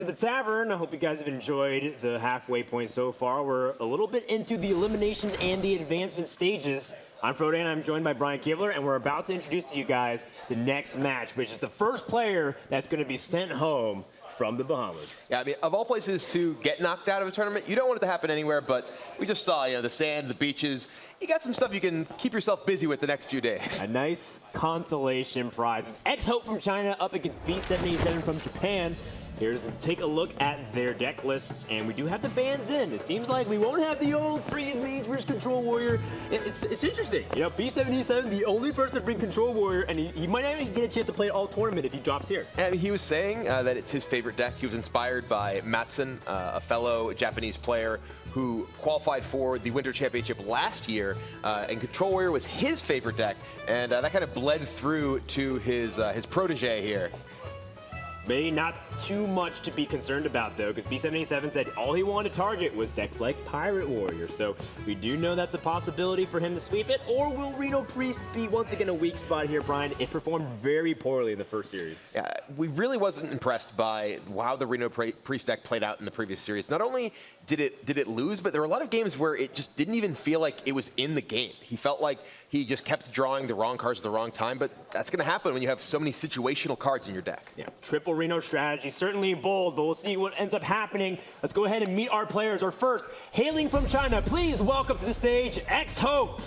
The tavern. I hope you guys have enjoyed the halfway point so far. We're a little bit into the elimination and the advancement stages. I'm Frode and I'm joined by Brian Kibler, and we're about to introduce to you guys the next match, which is the first player that's going to be sent home from the Bahamas. Yeah, I mean, of all places to get knocked out of a tournament, you don't want it to happen anywhere, but we just saw, the sand, the beaches. You got some stuff you can keep yourself busy with the next few days. A nice consolation prize. It's XHope from China up against b787 from Japan. Here's a take a look at their deck lists, and we do have the bans in. It seems like we won't have the old Freeze Mage versus Control Warrior. It's interesting. B787, the only person to bring Control Warrior, and he might not even get a chance to play it all tournament if he drops here. And he was saying that it's his favorite deck. He was inspired by Matson, a fellow Japanese player who qualified for the Winter Championship last year, and Control Warrior was his favorite deck, and that kind of bled through to his protege here. Maybe not too much to be concerned about, though, because B787 said all he wanted to target was decks like Pirate Warrior. So we do know that's a possibility for him to sweep it. Or will Reno Priest be once again a weak spot here, Brian? It performed very poorly in the first series. Yeah, we really wasn't impressed by how the Reno Priest deck played out in the previous series. Not only did it lose, but there were a lot of games where it just didn't even feel like it was in the game. He felt like he just kept drawing the wrong cards at the wrong time, but that's going to happen when you have so many situational cards in your deck. Yeah, triple Reno strategy, certainly bold, but we'll see what ends up happening. Let's go ahead and meet our players. Our first, hailing from China, please welcome to the stage, XHope.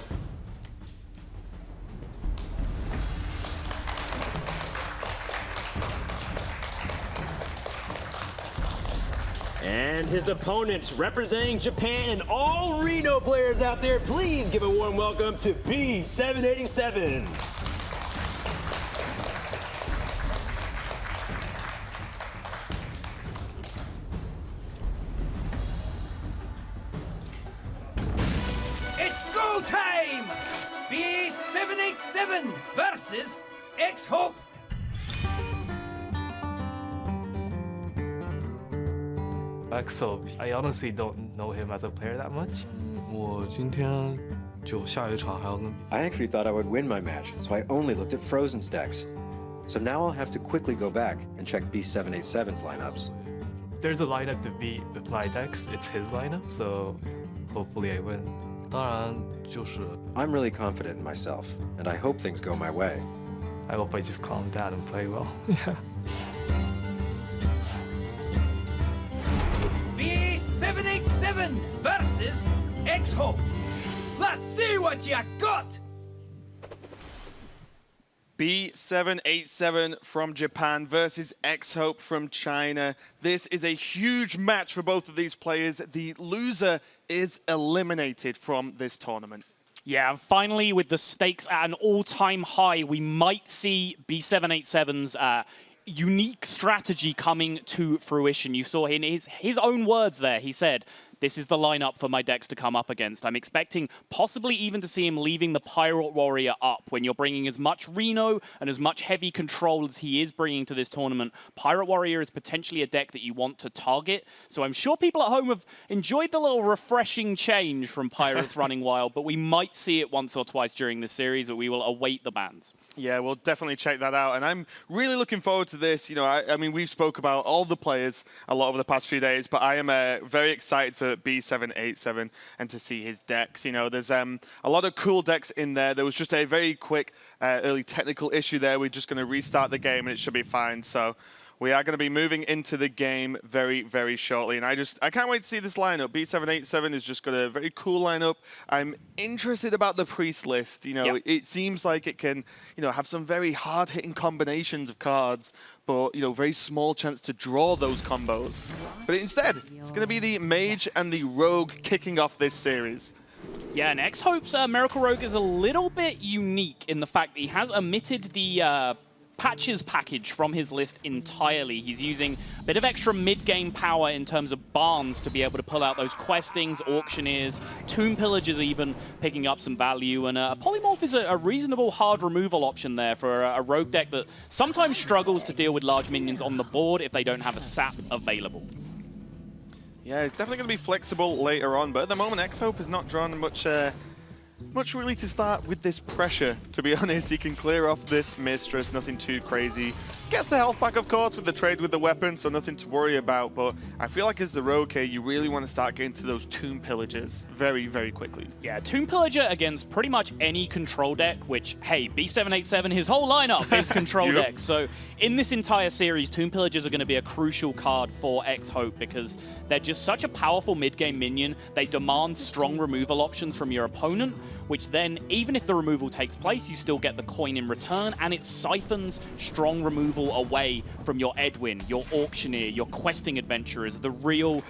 And his opponents representing Japan, and all Reno players out there, please give a warm welcome to b787. It's go time! b787 versus XHope. XHope, I honestly don't know him as a player that much. I actually thought I would win my match, so I only looked at Frozen's decks. So now I'll have to quickly go back and check B787's lineups. There's a lineup to beat with my decks. It's his lineup, so hopefully I win. I'm really confident in myself, and I hope things go my way. I hope I just calm down and play well. Yeah. b787 versus XHope. Let's see what you got! b787 from Japan versus XHope from China. This is a huge match for both of these players. The loser is eliminated from this tournament. Yeah, and finally, with the stakes at an all-time high, we might see b787's unique strategy coming to fruition. You saw in his own words there, he said, "This is the lineup for my decks to come up against." I'm expecting possibly even to see him leaving the Pirate Warrior up. When you're bringing as much Reno and as much heavy control as he is bringing to this tournament, Pirate Warrior is potentially a deck that you want to target. So I'm sure people at home have enjoyed the little refreshing change from Pirates running wild, but we might see it once or twice during this series, but we will await the bans. Yeah, we'll definitely check that out, and I'm really looking forward to this. I mean, we've spoke about all the players a lot over the past few days, but I am very excited for b787 and to see his decks. There's a lot of cool decks in there. There was just a very quick early technical issue there. We're just going to restart the game and it should be fine. So we are going to be moving into the game very, very shortly. And I can't wait to see this lineup. b787 has just got a very cool lineup. I'm interested about the Priest list. Yep. It seems like it can, have some very hard-hitting combinations of cards, but, very small chance to draw those combos. But instead, it's going to be the Mage and the Rogue kicking off this series. Yeah, and XHope's Miracle Rogue is a little bit unique in the fact that he has omitted the patches package from his list entirely. He's using a bit of extra mid-game power in terms of barns to be able to pull out those questings, auctioneers, tomb pillagers even picking up some value, and a polymorph is a reasonable hard removal option there for a rogue deck that sometimes struggles to deal with large minions on the board if they don't have a sap available. Yeah, definitely going to be flexible later on, but at the moment XHope has not drawn much much really to start with this pressure, to be honest. He can clear off this Mistress, nothing too crazy. Gets the health back, of course, with the trade with the weapon, so nothing to worry about. But I feel like as the rogue here, you really want to start getting to those Tomb Pillagers very, very quickly. Yeah, Tomb Pillager against pretty much any control deck, which, hey, b787, his whole lineup is control decks. So in this entire series, Tomb Pillagers are going to be a crucial card for XHope because they're just such a powerful mid-game minion. They demand strong removal options from your opponent, which then, even if the removal takes place, you still get the coin in return, and it siphons strong removal away from your Edwin, your Auctioneer, your Questing Adventurers, the real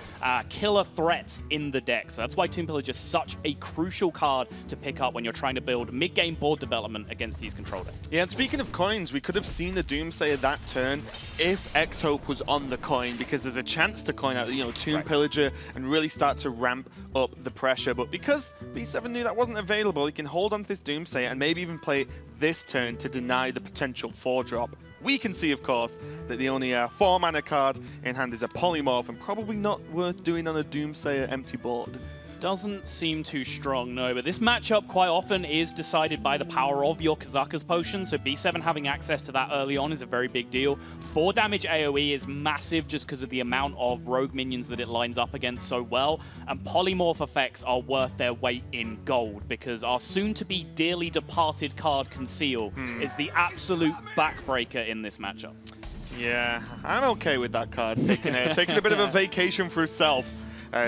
killer threats in the deck. So that's why Tomb Pillager is such a crucial card to pick up when you're trying to build mid-game board development against these control decks. Yeah, and speaking of coins, we could have seen the Doomsayer that turn if XHope was on the coin, because there's a chance to coin out, Tomb Pillager and really start to ramp up the pressure. But because B7 knew that wasn't available, he can hold on to this Doomsayer and maybe even play this turn to deny the potential 4-drop. We can see, of course, that the only 4-mana card in hand is a Polymorph, and probably not worth doing on a Doomsayer empty board. Doesn't seem too strong, no, but this matchup quite often is decided by the power of your Kazaka's Potion, so B7 having access to that early on is a very big deal. 4 damage AoE is massive just because of the amount of rogue minions that it lines up against so well, and Polymorph effects are worth their weight in gold because our soon-to-be dearly departed card Conceal is the absolute backbreaker in this matchup. Yeah, I'm okay with that card, taking a bit of a vacation for itself.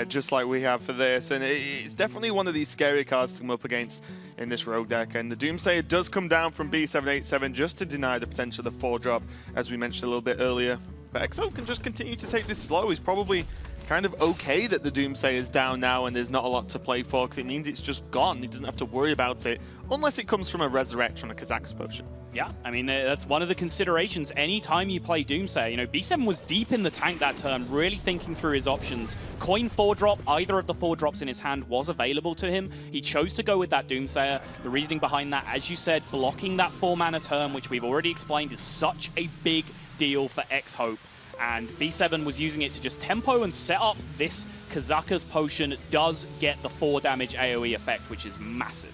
Just like we have for this, and it's definitely one of these scary cards to come up against in this rogue deck. And the Doomsayer does come down from b787 just to deny the potential of the 4-drop, as we mentioned a little bit earlier. But XHope can just continue to take this slow. He's probably kind of okay that the Doomsayer is down now and there's not a lot to play for, because it means it's just gone. He doesn't have to worry about it, unless it comes from a Resurrect from a Kazaka's Potion. Yeah, I mean, that's one of the considerations anytime you play Doomsayer. B7 was deep in the tank that turn, really thinking through his options. Coin 4-drop, either of the 4-drops in his hand was available to him. He chose to go with that Doomsayer. The reasoning behind that, as you said, blocking that 4-mana turn, which we've already explained, is such a big deal for XHope. And B7 was using it to just tempo and set up this Kazaka's Potion. Does get the 4 damage AoE effect, which is massive.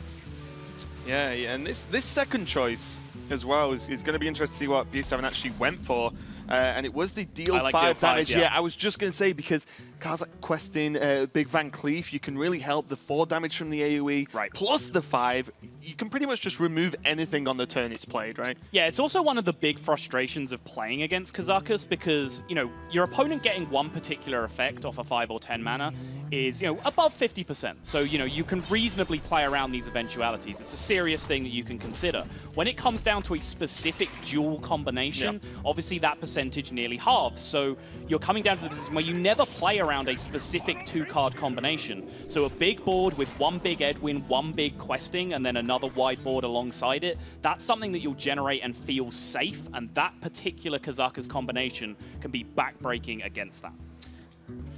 Yeah, and this second choice as well is going to be interesting to see what B7 actually went for. And it was the deal 5 damage. Yeah, I was just going to say, because cards like Questing, Big Van Cleef, you can really help the 4 damage from the AoE, plus the 5. You can pretty much just remove anything on the turn it's played, right? Yeah, it's also one of the big frustrations of playing against Kazaka's because, your opponent getting one particular effect off a 5 or 10 mana is, above 50%. So, you can reasonably play around these eventualities. It's a serious thing that you can consider. When it comes down to a specific dual combination, obviously that percentage nearly halves. So you're coming down to the position where you never play around a specific 2-card combination. So a big board with one big Edwin, one big Questing, and then another wide board alongside it, that's something that you'll generate and feel safe, and that particular Kazaka's combination can be backbreaking against that.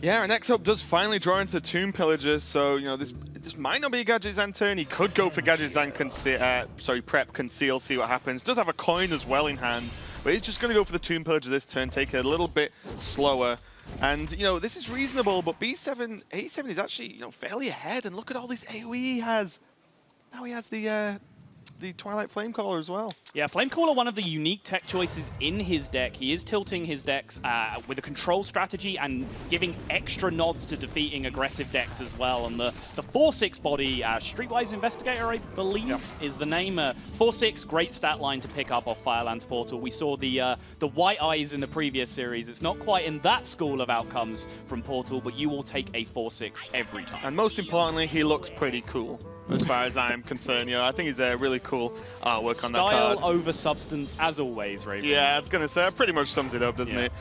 Yeah, and XHope does finally draw into the Tomb Pillagers, so, this might not be a Gadgetzan turn. He could go for Gadgetzan Prep, Conceal, see what happens. Does have a coin as well in hand, but he's just going to go for the Tomb Pillager this turn, take it a little bit slower. And, this is reasonable, but b787 is actually, fairly ahead, and look at all this AoE he has. Now he has the Twilight Flamecaller as well. Yeah, Flamecaller, one of the unique tech choices in his deck. He is tilting his decks with a control strategy and giving extra nods to defeating aggressive decks as well. And the 4/6 body, Streetwise Investigator, I believe, is the name. 4/6, great stat line to pick up off Firelands Portal. We saw the white eyes in the previous series. It's not quite in that school of outcomes from Portal, but you will take a 4/6 every time. And most importantly, he looks pretty cool. As far as I'm concerned, I think he's a really cool artwork on that card. Style over substance, as always, Raven. Yeah, I was going to say, that pretty much sums it up, doesn't it?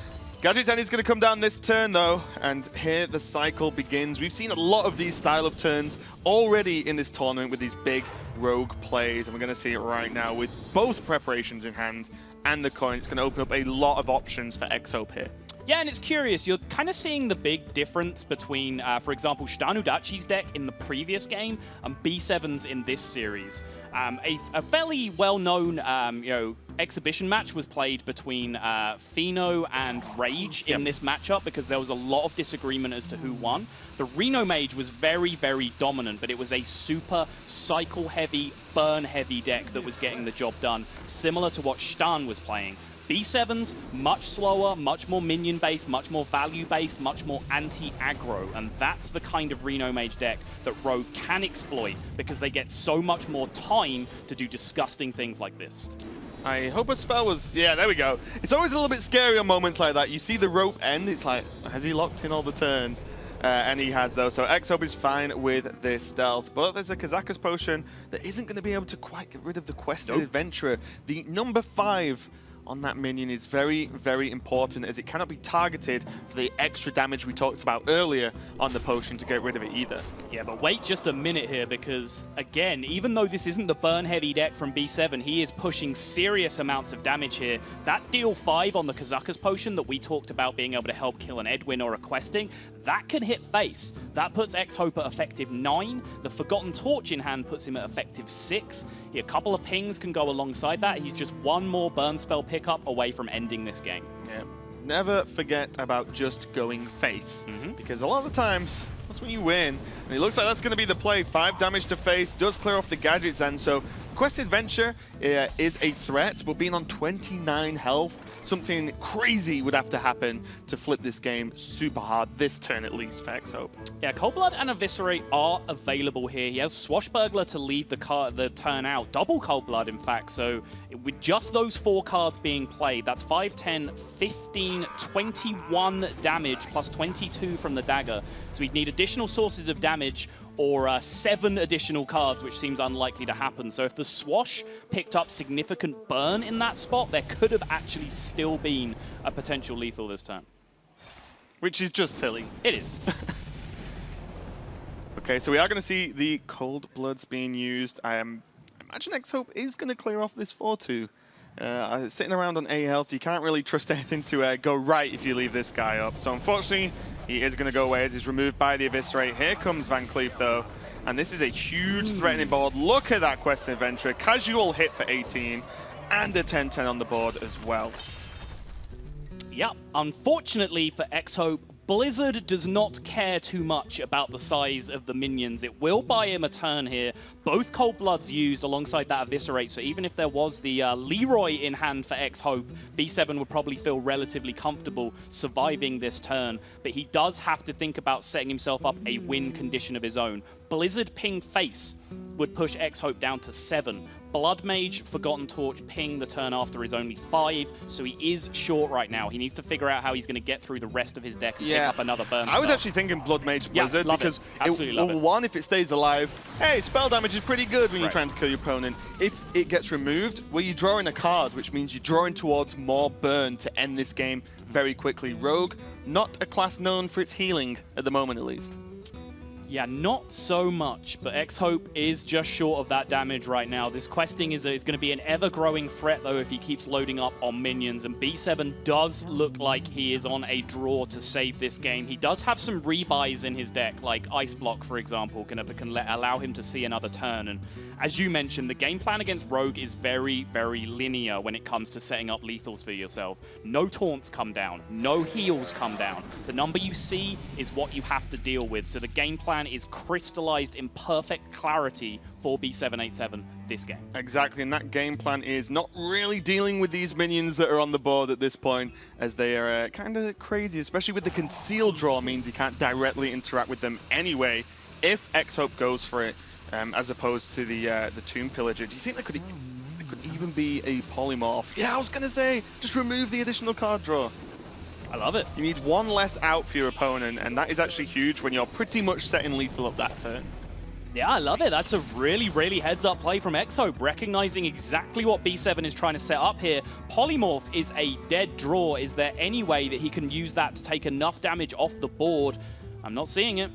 Gadgetzan is going to come down this turn, though, and here the cycle begins. We've seen a lot of these style of turns already in this tournament with these big rogue plays, and we're going to see it right now with both preparations in hand and the coin. It's going to open up a lot of options for XHope here. Yeah, and it's curious. You're kind of seeing the big difference between, for example, Stanudachi's deck in the previous game and B7's in this series. A fairly well-known, exhibition match was played between Fino and Rage in this matchup because there was a lot of disagreement as to who won. The Reno Mage was very, very dominant, but it was a super cycle-heavy, burn-heavy deck that was getting the job done, similar to what Stan was playing. B7's much slower, much more minion-based, much more value-based, much more anti-aggro, and that's the kind of Reno Mage deck that Rogue can exploit because they get so much more time to do disgusting things like this. I hope a spell was... Yeah, there we go. It's always a little bit scary on moments like that. You see the rope end, it's like, has he locked in all the turns? And he has, though. So XHope is fine with this stealth. But there's a Kazakus potion that isn't going to be able to quite get rid of the Quested Adventurer. The number 5 on that minion is very, very important, as it cannot be targeted for the extra damage we talked about earlier on the potion to get rid of it either. Yeah, but wait just a minute here, because again, even though this isn't the burn-heavy deck from B7, he is pushing serious amounts of damage here. That deal 5 on the Kazakus potion that we talked about being able to help kill an Edwin or a questing, that can hit face. That puts XHope at effective 9. The Forgotten Torch in hand puts him at effective 6. A couple of pings can go alongside that. He's just one more burn spell pickup away from ending this game. Yeah. Never forget about just going face, because a lot of the times, that's when you win. And it looks like that's going to be the play. 5 damage to face, does clear off the gadgets, and so Quest Adventure is a threat, but being on 29 health, something crazy would have to happen to flip this game super hard this turn, at least, for XHope. Yeah, Cold Blood and Eviscerate are available here. He has Swashbuckler to lead the turn out. Double Cold Blood, in fact. So with just those 4 cards being played, that's 5, 10, 15, 21 damage, plus 22 from the dagger. So we'd need additional sources of damage or 7 additional cards, which seems unlikely to happen. So if the Swash picked up significant burn in that spot, there could have actually still been a potential lethal this turn. Which is just silly. It is. Okay, so we are going to see the Cold Bloods being used. I imagine XHope is going to clear off this 4-2. Sitting around on A health, you can't really trust anything to go right if you leave this guy up. So unfortunately, he is going to go away as he's removed by the Eviscerate. Here comes Van Cleef, though. And this is a huge threatening board. Look at that Quest Adventure. Casual hit for 18 and a 10-10 on the board as well. Yep. Unfortunately for XHope, Blizzard does not care too much about the size of the minions. It will buy him a turn here. Both Cold Bloods used alongside that Eviscerate, so even if there was the Leroy in hand for XHope, B7 would probably feel relatively comfortable surviving this turn. But he does have to think about setting himself up a win condition of his own. Blizzard ping face would push XHope down to 7. Blood Mage, Forgotten Torch, ping the turn after is only 5, so he is short right now. He needs to figure out how he's going to get through the rest of his deck and pick up another burn spell. I was actually thinking Blood Mage Blizzard because, one, if it stays alive, hey, spell damage is pretty good when you're trying to kill your opponent. If it gets removed, well, you're drawing a card, which means you're drawing towards more burn to end this game very quickly. Rogue, not a class known for its healing at the moment, at least. Yeah, not so much, but XHope is just short of that damage right now. This questing is going to be an ever-growing threat, though, if he keeps loading up on minions, and B7 does look like he is on a draw to save this game. He does have some rebuys in his deck, like Ice Block, for example, can allow him to see another turn, and as you mentioned, the game plan against Rogue is very, very linear when it comes to setting up lethals for yourself. No taunts come down, no heals come down. The number you see is what you have to deal with, so the game plan is crystallized in perfect clarity for B787 this game. Exactly, and that game plan is not really dealing with these minions that are on the board at this point, as they are kind of crazy, especially with the concealed draw means you can't directly interact with them anyway if XHope goes for it, as opposed to the Tomb Pillager. Do you think there could even be a polymorph? Yeah, I was going to say, just remove the additional card draw. I love it. You need one less out for your opponent, and that is actually huge when you're pretty much setting lethal up that turn. Yeah, I love it. That's a really, really heads-up play from XHope, recognizing exactly what B7 is trying to set up here. Polymorph is a dead draw. Is there any way that he can use that to take enough damage off the board? I'm not seeing it.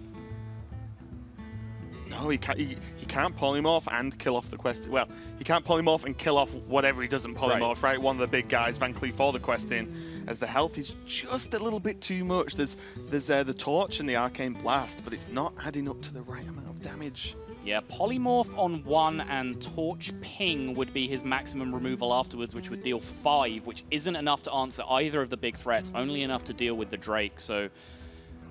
No, he can't polymorph and kill off the quest. Well, he can't polymorph and kill off whatever he doesn't polymorph, right? One of the big guys, Van Cleef for the quest in, as the health is just a little bit too much. There's the Torch and the Arcane Blast, but it's not adding up to the right amount of damage. Yeah, Polymorph on 1 and Torch Ping would be his maximum removal afterwards, which would deal 5, which isn't enough to answer either of the big threats, only enough to deal with the Drake. So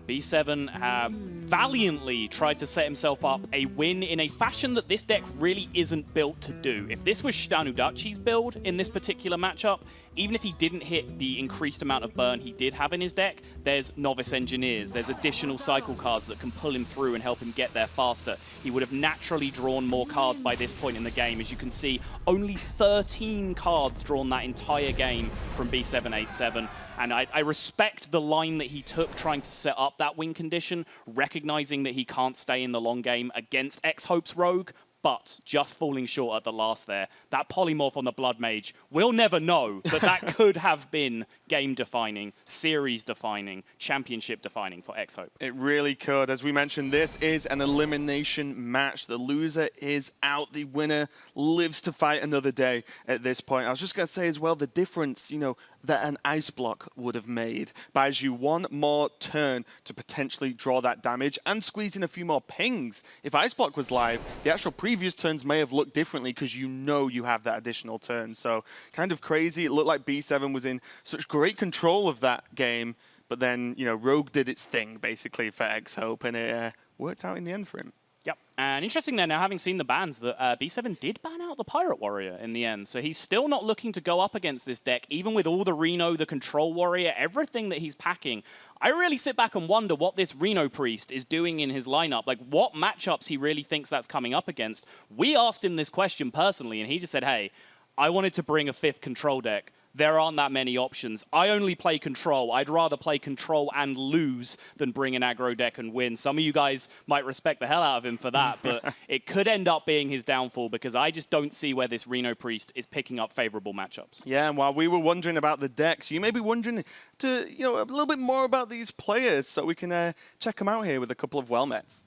B7 valiantly tried to set himself up a win in a fashion that this deck really isn't built to do. If this was Stanudachi's build in this particular matchup, even if he didn't hit the increased amount of burn he did have in his deck, there's Novice Engineers, there's additional cycle cards that can pull him through and help him get there faster. He would have naturally drawn more cards by this point in the game. As you can see, only 13 cards drawn that entire game from B787. And I respect the line that he took trying to set up that win condition, recognizing that he can't stay in the long game against XHope's Rogue, but just falling short at the last there. That polymorph on the Blood Mage, we'll never know, but that could have been game-defining, series-defining, championship-defining for XHope. It really could. As we mentioned, this is an elimination match. The loser is out. The winner lives to fight another day at this point. I was just going to say as well, the difference, you know, that an Ice Block would have made buys you one more turn to potentially draw that damage and squeeze in a few more pings. If Ice Block was live, the actual previous turns may have looked differently because you know you have that additional turn. So kind of crazy. It looked like B7 was in such great control of that game, but then, you know, Rogue did its thing basically for XHope, and it worked out in the end for him. Yep. And interesting there, now having seen the bans, that B7 did ban out the Pirate Warrior in the end. So he's still not looking to go up against this deck, even with all the Reno, the Control Warrior, everything that he's packing. I really sit back and wonder what this Reno Priest is doing in his lineup, like what matchups he really thinks that's coming up against. We asked him this question personally, and he just said, hey, I wanted to bring a 5th Control deck. There aren't that many options. I only play Control. I'd rather play Control and lose than bring an aggro deck and win. Some of you guys might respect the hell out of him for that, but it could end up being his downfall because I just don't see where this Reno Priest is picking up favorable matchups. Yeah, and while we were wondering about the decks, you may be wondering to, you know, a little bit more about these players, so we can check them out here with a couple of well-mets.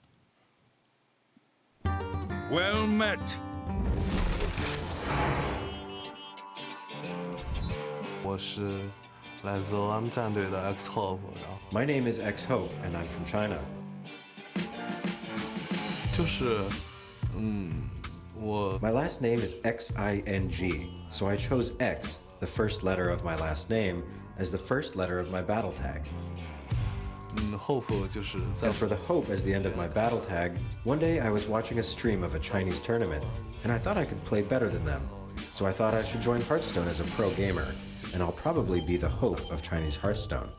Well met. 我是来自欧 M 战队的 XHope， My name is XHope, and I'm from China. 我 My last name is XING, so I chose X, the first letter of my last name, as the first letter of my battle tag. hope 就是在 And for the hope as the end of my battle tag, one day I was watching a stream of a Chinese tournament, and I thought I could play better than them. So I thought I should join Hearthstone as a pro gamer, and I'll probably be the hope of Chinese Hearthstone.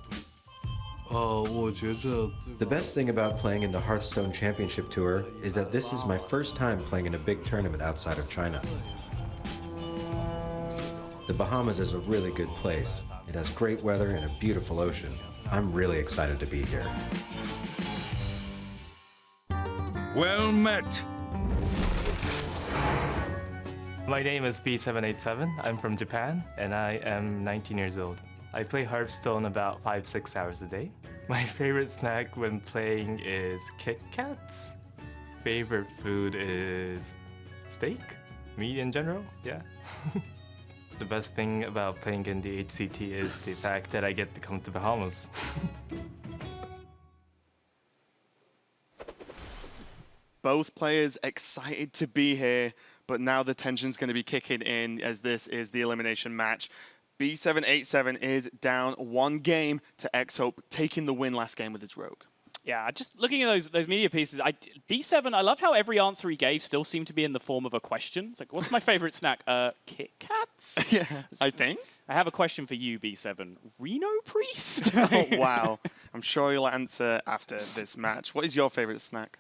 我觉着 The best thing about playing in the Hearthstone Championship Tour is that this is my first time playing in a big tournament outside of China. The Bahamas is a really good place. It has great weather and a beautiful ocean. I'm really excited to be here. Well met. My name is b787. I'm from Japan, and I am 19 years old. I play Hearthstone about 5-6 hours a day. My favorite snack when playing is Kit Kats. Favorite food is steak, meat in general, yeah. The best thing about playing in the HCT is the fact that I get to come to Bahamas. Both players excited to be here, but now the tension's going to be kicking in as this is the elimination match. B787 is down 1 game to XHope, taking the win last game with his Rogue. Yeah, just looking at those media pieces, B7, I loved how every answer he gave still seemed to be in the form of a question. It's like, what's my favorite snack? Kit Kats? Yeah, I think. I have a question for you, B7. Reno Priest? Oh, wow. I'm sure you'll answer after this match. What is your favorite snack?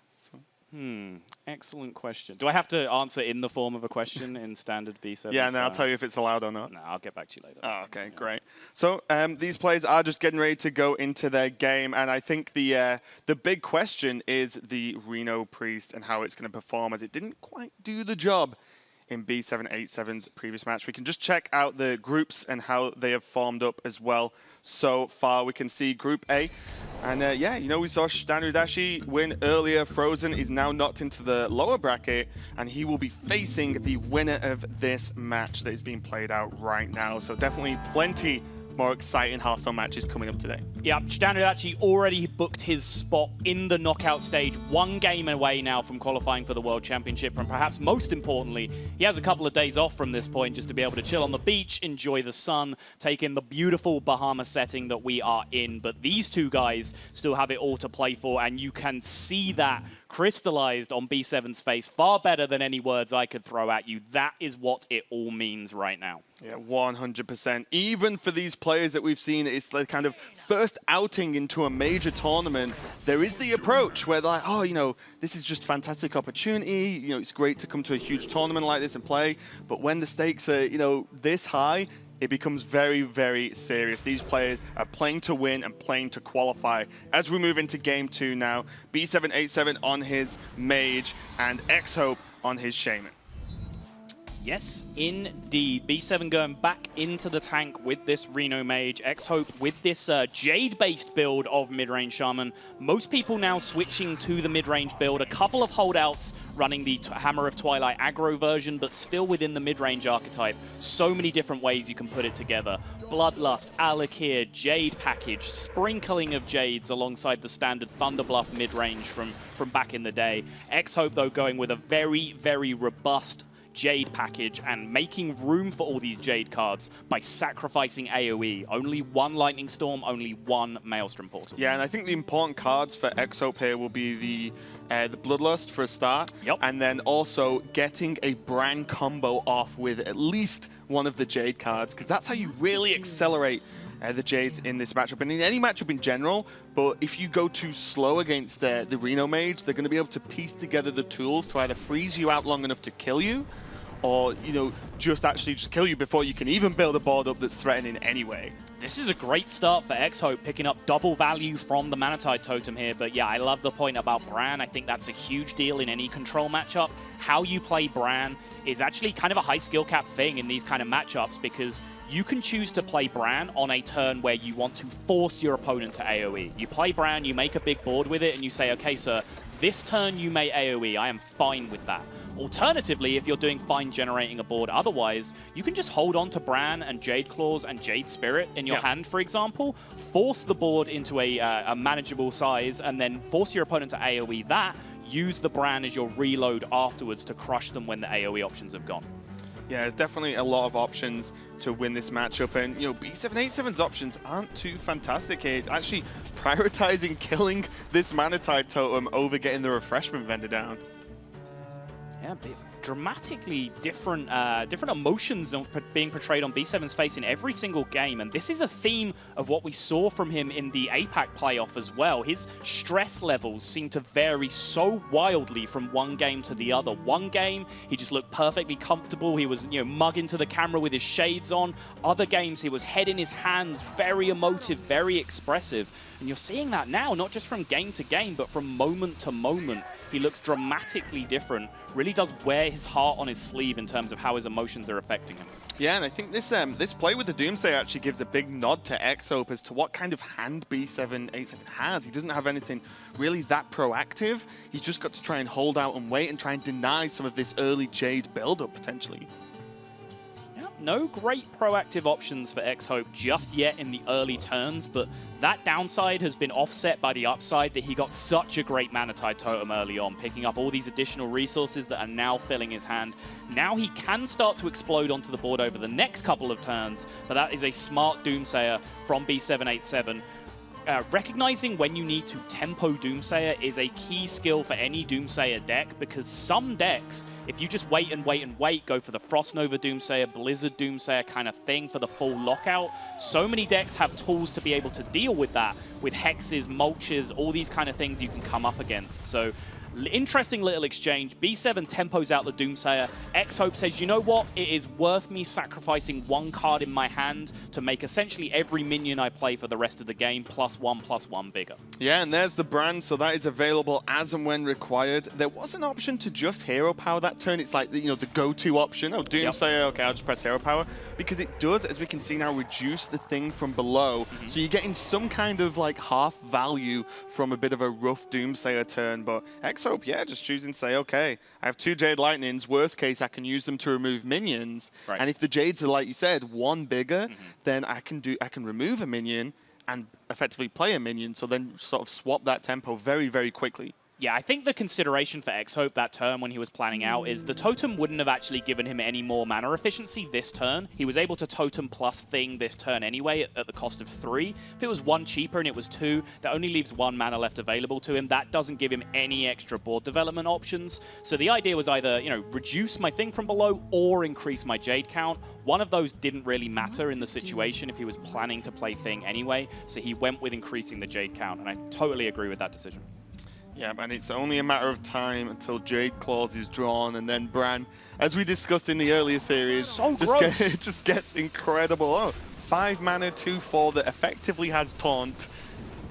Excellent question. Do I have to answer in the form of a question in standard B7? Yeah, and I'll tell you if it's allowed or not. No, I'll get back to you later. Oh, okay, great. So these players are just getting ready to go into their game, and I think the big question is the Reno Priest and how it's going to perform, as it didn't quite do the job in B787's previous match. We can just check out the groups and how they have formed up as well. So far, we can see Group A. And yeah, you know, we saw Danudashi win earlier. Frozen is now knocked into the lower bracket, and he will be facing the winner of this match that is being played out right now. So definitely plenty more exciting Hearthstone matches coming up today. Yeah, Danudashi already booked his spot in the knockout stage, one game away now from qualifying for the World Championship, and perhaps most importantly, he has a couple of days off from this point just to be able to chill on the beach, enjoy the sun, take in the beautiful Bahama setting that we are in. But these two guys still have it all to play for, and you can see that crystallized on B7's face far better than any words I could throw at you. That is what it all means right now. Yeah, 100%. Even for these players that we've seen, it's the kind of first outing into a major tournament. There is the approach where they're like, oh, you know, this is just fantastic opportunity. You know, it's great to come to a huge tournament like this and play. But when the stakes are, you know, this high, it becomes very, very serious. These players are playing to win and playing to qualify. As we move into game 2 now, b787 on his Mage and XHope on his Shaman. Yes, indeed. B7 going back into the tank with this Reno Mage. XHope with this Jade-based build of mid-range Shaman. Most people now switching to the mid-range build. A couple of holdouts running the Hammer of Twilight aggro version, but still within the mid-range archetype. So many different ways you can put it together. Bloodlust, Alakir, Jade package, sprinkling of Jades alongside the standard Thunderbluff mid-range from back in the day. XHope, though, going with a very, very robust Jade package and making room for all these Jade cards by sacrificing AoE. Only one Lightning Storm, only one Maelstrom Portal. Yeah, and I think the important cards for XHope here will be the Bloodlust for a start, and then also getting a Bran combo off with at least one of the Jade cards, because that's how you really accelerate the Jades in this matchup, and in any matchup in general. But if you go too slow against the Reno Mage, they're going to be able to piece together the tools to either freeze you out long enough to kill you, or, you know, just kill you before you can even build a board up that's threatening anyway. This is a great start for XHope, picking up double value from the Manatide Totem here. But yeah, I love the point about Bran. I think that's a huge deal in any control matchup. How you play Bran is actually kind of a high skill cap thing in these kind of matchups, because you can choose to play Bran on a turn where you want to force your opponent to AoE. You play Bran, you make a big board with it, and you say, okay, sir, this turn you may AoE. I am fine with that. Alternatively, if you're doing fine generating a board otherwise, you can just hold on to Bran and Jade Claws and Jade Spirit in your hand, for example, force the board into a manageable size, and then force your opponent to AoE that, use the Bran as your reload afterwards to crush them when the AoE options have gone. Yeah, there's definitely a lot of options to win this matchup, and, you know, b787's options aren't too fantastic here. It's actually prioritizing killing this Manatide Totem over getting the Refreshment Vendor down. Yeah, dramatically different emotions being portrayed on B7's face in every single game, and this is a theme of what we saw from him in the APAC playoff as well. His stress levels seem to vary so wildly from one game to the other. One game, he just looked perfectly comfortable. He was, you know, mugging to the camera with his shades on. Other games, he was head in his hands, very emotive, very expressive. And you're seeing that now, not just from game to game, but from moment to moment. He looks dramatically different, really does wear his heart on his sleeve in terms of how his emotions are affecting him. Yeah, and I think this this play with the Doomsday actually gives a big nod to XHope as to what kind of hand b787 has. He doesn't have anything really that proactive. He's just got to try and hold out and wait and try and deny some of this early Jade build-up, potentially. No great proactive options for XHope just yet in the early turns, but that downside has been offset by the upside that he got such a great Manatide Totem early on, picking up all these additional resources that are now filling his hand. Now he can start to explode onto the board over the next couple of turns, but that is a smart Doomsayer from b787. Recognizing when you need to tempo Doomsayer is a key skill for any Doomsayer deck, because some decks, if you just wait and wait and wait, go for the Frost Nova Doomsayer, Blizzard Doomsayer kind of thing for the full lockout, so many decks have tools to be able to deal with that, with hexes, mulches, all these kind of things you can come up against. So Interesting little exchange. B7 tempos out the Doomsayer. XHope says, you know what? It is worth me sacrificing one card in my hand to make essentially every minion I play for the rest of the game +1/+1 bigger. Yeah, and there's the brand, so that is available as and when required. There was an option to just hero power that turn. It's like, you know, the go-to option. Oh, Doomsayer, okay, I'll just press hero power. Because it does, as we can see now, reduce the thing from below. So you're getting some kind of like half value from a bit of a rough Doomsayer turn. But XHope, yeah, just choosing to say, okay, I have 2 Jade Lightnings. Worst case, I can use them to remove minions. Right. And if the Jades are, like you said, 1 bigger, then I can remove a minion and effectively play a minion, so then sort of swap that tempo very, very quickly. Yeah, I think the consideration for XHope that turn when he was planning out is the totem wouldn't have actually given him any more mana efficiency this turn. He was able to totem plus thing this turn anyway at the cost of 3. If it was 1 cheaper and it was 2, that only leaves 1 mana left available to him. That doesn't give him any extra board development options. So the idea was either, you know, reduce my thing from below or increase my Jade count. One of those didn't really matter in the situation if he was planning to play thing anyway. So he went with increasing the Jade count, and I totally agree with that decision. Yeah, and it's only a matter of time until Jade Claws is drawn, and then Bran, as we discussed in the earlier series, it just gets incredible. Oh, 5 mana, 2/4 that effectively has Taunt,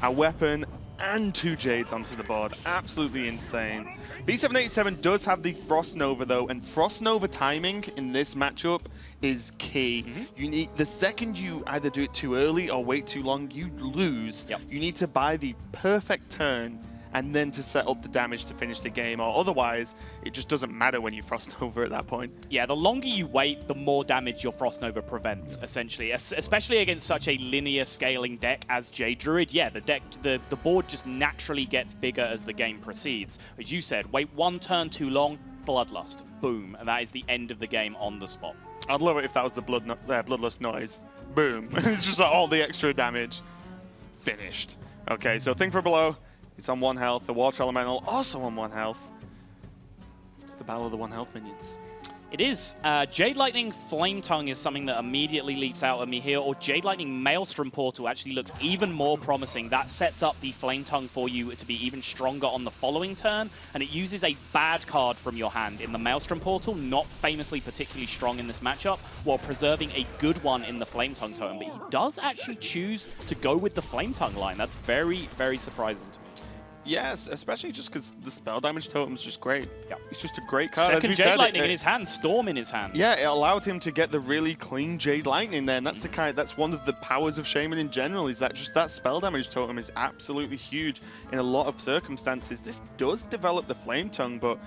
a weapon, and 2 Jades onto the board. Absolutely insane. B787 does have the Frost Nova though, and Frost Nova timing in this matchup is key. You need, the second you either do it too early or wait too long, you lose. You need to buy the perfect turn and then to set up the damage to finish the game, or otherwise it just doesn't matter when you Frost Nova at that point. Yeah, the longer you wait, the more damage your Frost Nova prevents, essentially. Especially against such a linear scaling deck as Jade Druid. Yeah, the board just naturally gets bigger as the game proceeds. As you said, wait 1 turn too long, Bloodlust, boom, and that is the end of the game on the spot. I'd love it if that was the Bloodlust noise. Boom. It's just like all the extra damage. Finished. Okay, so Thing from Below, it's on 1 health. The Water Elemental also on 1 health. It's the battle of the 1 health minions. It is. Jade Lightning Flame Tongue is something that immediately leaps out at me here, or Jade Lightning Maelstrom Portal actually looks even more promising. That sets up the Flame Tongue for you to be even stronger on the following turn, and it uses a bad card from your hand in the Maelstrom Portal, not famously particularly strong in this matchup, while preserving a good one in the Flame Tongue totem. But he does actually choose to go with the Flame Tongue line. That's very, very surprising to me. Yes, especially just because the spell damage totem is just great. Yeah. It's just a great card. Second Jade Lightning in his hand, Storm in his hand. Yeah, it allowed him to get the really clean Jade Lightning there, and that's the that's one of the powers of Shaman in general, is that just that spell damage totem is absolutely huge in a lot of circumstances. This does develop the Flame Tongue, but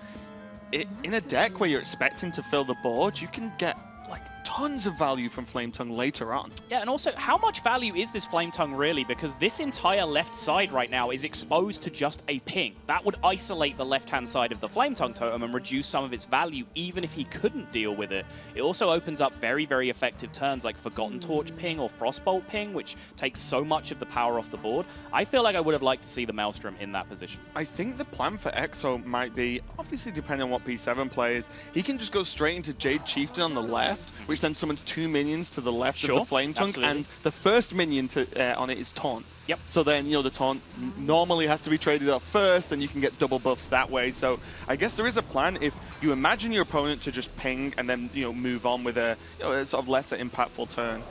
in a deck where you're expecting to fill the board, you can get like tons of value from Flame Tongue later on. Yeah, and also, how much value is this Flame Tongue really? Because this entire left side right now is exposed to just a ping. That would isolate the left-hand side of the Flame Tongue totem and reduce some of its value, even if he couldn't deal with it. It also opens up very, very effective turns like Forgotten Torch ping or Frostbolt ping, which takes so much of the power off the board. I feel like I would have liked to see the Maelstrom in that position. I think the plan for XHope might be, obviously depending on what B7 plays, he can just go straight into Jade Chieftain on the left, which then summons 2 minions to the left of the Flame Tongue, and the first minion on it is Taunt. Yep. So then, you know, the Taunt normally has to be traded up first, and you can get double buffs that way. So I guess there is a plan if you imagine your opponent to just ping and then, you know, move on with a, you know, a sort of lesser impactful turn.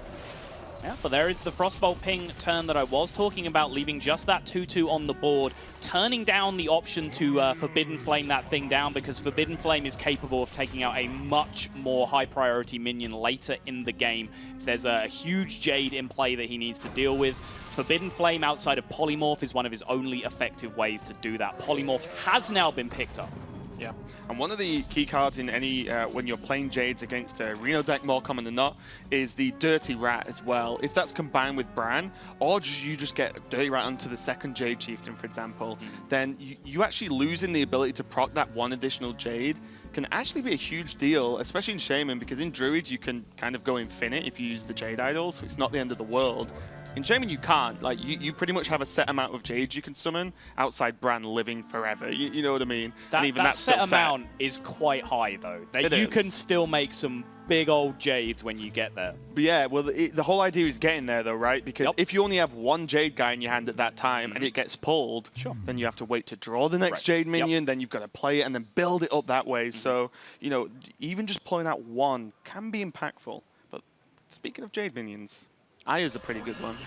Yeah, but there is the Frostbolt ping turn that I was talking about, leaving just that 2/2 on the board, turning down the option to Forbidden Flame that thing down, because Forbidden Flame is capable of taking out a much more high priority minion later in the game. If there's a huge Jade in play that he needs to deal with, Forbidden Flame outside of Polymorph is one of his only effective ways to do that. Polymorph has now been picked up. Yeah, and one of the key cards in any, when you're playing Jades against a Reno deck, more common than not, is the Dirty Rat as well. If that's combined with Bran, or you just get Dirty Rat onto the second Jade Chieftain, for example, then you actually losing the ability to proc that 1 additional Jade can actually be a huge deal, especially in Shaman, because in Druid you can kind of go infinite if you use the Jade Idols, so it's not the end of the world. In Shaman, you can't. Like, you pretty much have a set amount of Jades you can summon outside Bran living forever. You know what I mean? That set amount is quite high, though. You can still make some big old Jades when you get there. But yeah, well, the whole idea is getting there, though, right? Because Yep. if you only have one Jade guy in your hand at that time and it gets pulled, Sure. then you have to wait to draw the next Right. Jade minion, then you've got to play it and then build it up that way. So, you know, even just pulling out one can be impactful. But speaking of Jade minions, Aya's a pretty good one.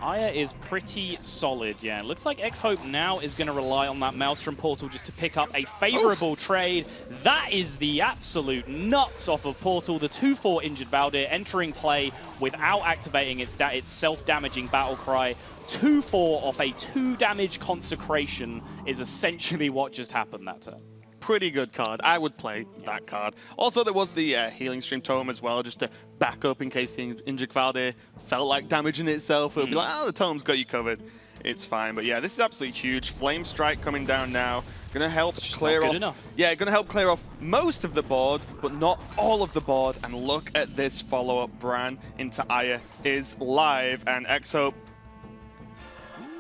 Aya is pretty solid, yeah. It looks like XHope now is going to rely on that Maelstrom Portal just to pick up a favorable trade. That is the absolute nuts off of Portal. The 2/4 injured Valdir entering play without activating its self-damaging battle cry. 2/4 off a 2-damage consecration is essentially what just happened that turn. Pretty good card. I would play that card. Also, there was the Healing Stream Tome as well, just to back up in case the injured Valdir felt like damaging itself. It would be like, oh, the Tome's got you covered. It's fine. But yeah, this is absolutely huge. Flame Strike coming down now. Gonna help clear off. Enough. Yeah, gonna help clear off most of the board, but not all of the board. And look at this follow-up. Bran into Aya is live, and XHope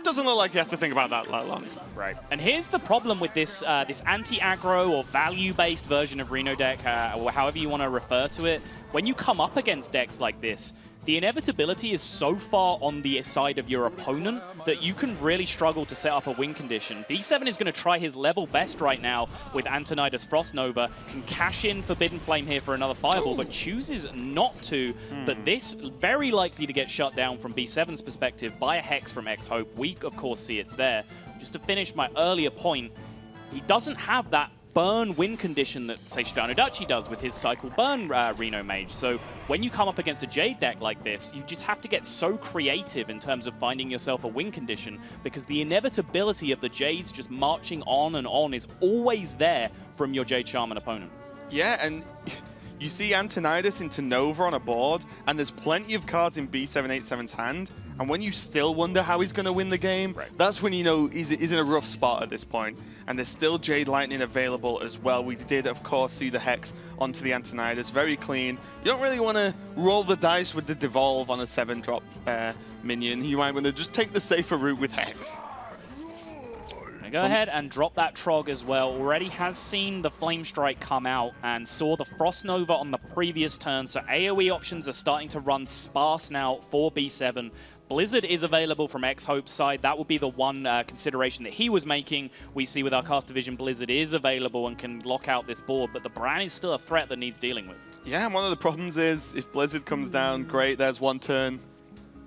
doesn't look like he has to think about that long. Right. And here's the problem with this this anti-aggro or value-based version of Reno deck, or however you want to refer to it. When you come up against decks like this, the inevitability is so far on the side of your opponent that you can really struggle to set up a win condition. B7 is going to try his level best right now with Antonidas Frost Nova, can cash in Forbidden Flame here for another fireball, but chooses not to. But this very likely to get shut down from B7's perspective by a Hex from XHope. We, of course, see it's there. Just to finish my earlier point, he doesn't have that burn win condition that, say, Stranodachi does with his cycle burn Reno Mage. So when you come up against a Jade deck like this, you just have to get so creative in terms of finding yourself a win condition, because the inevitability of the Jades just marching on is always there from your Jade Shaman opponent. Yeah, and you see Antonidas into Nova on a board, and there's plenty of cards in B787's hand, and when you still wonder how he's going to win the game, that's when you know he's in a rough spot at this point. And there's still Jade Lightning available as well. We did, of course, see the Hex onto the Antonidas. Very clean. You don't really want to roll the dice with the Devolve on a 7-drop minion. You might want to just take the safer route with Hex. Go ahead and drop that Trog as well. Already has seen the Flame Strike come out and saw the Frost Nova on the previous turn. So AoE options are starting to run sparse now for B7. Blizzard is available from XHope's side. That would be the one consideration that he was making. We see with our Cast Division, Blizzard is available and can lock out this board, but the Bran is still a threat that needs dealing with. Yeah, and one of the problems is if Blizzard comes down, great, there's one turn.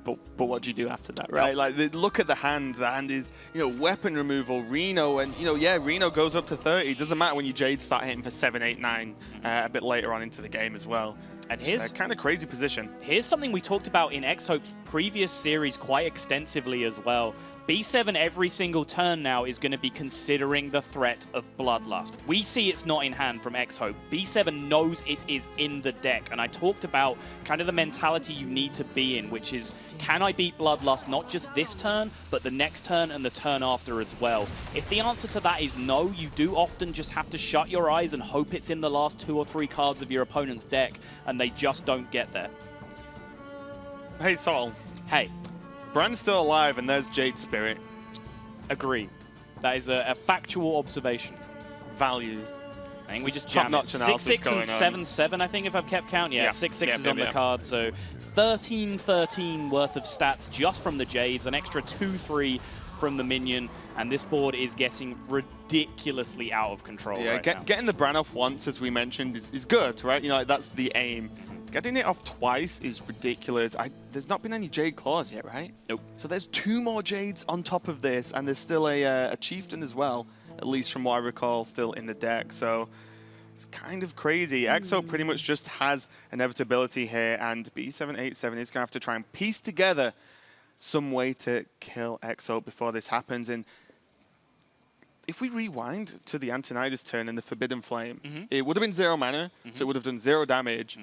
But what do you do after that, right? Like, look at the hand. The hand is, you know, weapon removal, Reno, and, you know, yeah, Reno goes up to 30. It doesn't matter when you Jade start hitting for 7, 8, 9 a bit later on into the game as well. And here's kind of crazy position. Here's something we talked about in XHope's previous series quite extensively as well. B7 every single turn now is going to be considering the threat of Bloodlust. We see it's not in hand from XHope. B7 knows it is in the deck, and I talked about kind of the mentality you need to be in, which is, can I beat Bloodlust not just this turn, but the next turn and the turn after as well? If the answer to that is no, you do often just have to shut your eyes and hope it's in the last 2 or 3 cards of your opponent's deck, and they just don't get there. Hey, Sol. Hey. Bran's still alive, and there's Jade Spirit. Agree. That is a factual observation. Value. I think we just top jammed notch it. analysis 6-6 and 7-7, I think, if I've kept count. Yeah, 6-6 is on the card, so 13-13 worth of stats just from the Jades, an extra 2-3 from the minion, and this board is getting ridiculously out of control right now. Getting the Bran off once, as we mentioned, is good, right? You know, like, that's the aim. Getting it off twice is ridiculous. There's not been any Jade Claws yet, right? Nope. So there's 2 more Jades on top of this, and there's still a Chieftain as well, at least from what I recall, still in the deck. So it's kind of crazy. XHope pretty much just has inevitability here, and B787 is going to have to try and piece together some way to kill XHope before this happens. And if we rewind to the Antonidas turn and the Forbidden Flame, it would have been 0 mana, so it would have done 0 damage.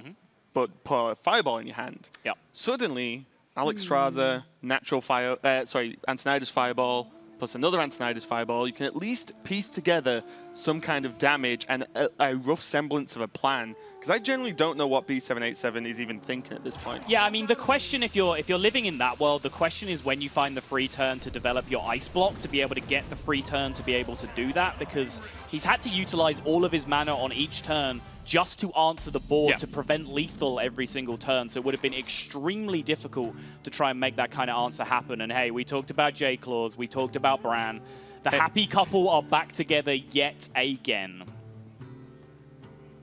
But put a fireball in your hand. Yep. Suddenly, Alex Straza, Antonidas fireball, plus another Antonidas fireball, you can at least piece together some kind of damage and a rough semblance of a plan. Because I generally don't know what B787 is even thinking at this point. Yeah, I mean, the question, if you're living in that world, the question is when you find the free turn to develop your ice block to be able to get the free turn to be able to do that, because he's had to utilize all of his mana on each turn just to answer the board to prevent lethal every single turn. So it would have been extremely difficult to try and make that kind of answer happen. And hey, we talked about J-Claws, we talked about Bran. The happy couple are back together yet again.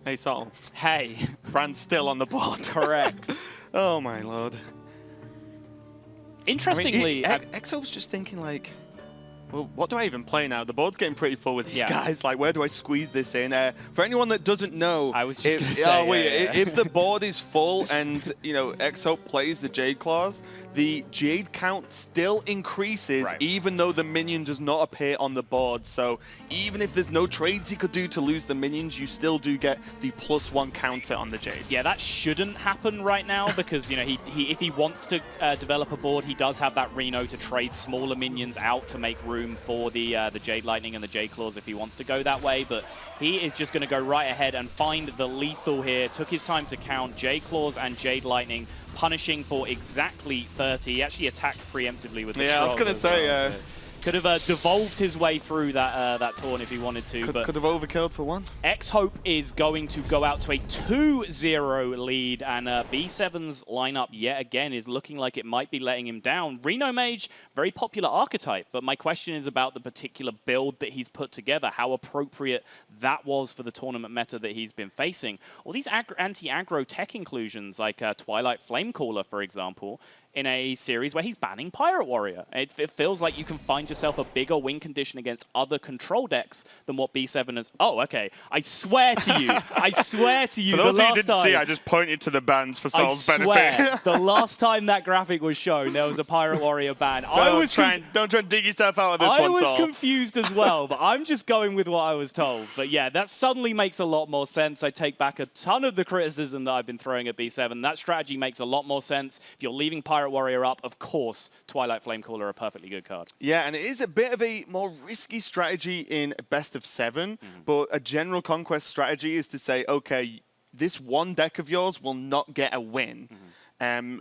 Hey, Sol. Hey. Bran's still on the board. Correct. Oh, my lord. Interestingly, XHope's just thinking like, well, what do I even play now? The board's getting pretty full with these guys. Like, where do I squeeze this in? For anyone that doesn't know, I was just going to say, if the board is full and XHope plays the Jade Claws, the Jade count still increases, even though the minion does not appear on the board. So even if there's no trades he could do to lose the minions, you still do get the +1 counter on the Jades. Yeah, that shouldn't happen right now because if he wants to develop a board, he does have that Reno to trade smaller minions out to make room for the Jade Lightning and the Jade Claws if he wants to go that way, but he is just going to go right ahead and find the lethal here. Took his time to count Jade Claws and Jade Lightning, punishing for exactly 30. He actually attacked preemptively with the I was going to say, could have devolved his way through that taunt if he wanted to. Could have overkilled for one. XHope is going to go out to a 2-0 lead, and B7's lineup yet again is looking like it might be letting him down. Reno Mage, very popular archetype, but my question is about the particular build that he's put together, how appropriate that was for the tournament meta that he's been facing. All these anti-aggro tech inclusions, like Twilight Flamecaller, for example, in a series where he's banning Pirate Warrior. It feels like you can find yourself a bigger win condition against other control decks than what B7 has. Oh, okay. I swear to you. I swear to you. For those of you who didn't see, I just pointed to the bans for Sol's benefit. The last time that graphic was shown, there was a Pirate Warrior ban. Don't try and dig yourself out of this one, Sol. I was confused as well, but I'm just going with what I was told. But yeah, that suddenly makes a lot more sense. I take back a ton of the criticism that I've been throwing at B7. That strategy makes a lot more sense. If you're leaving Pirate Warrior up, of course, Twilight Flamecaller a perfectly good card. Yeah, and it is a bit of a more risky strategy in best of 7, but a general conquest strategy is to say, okay, this one deck of yours will not get a win. And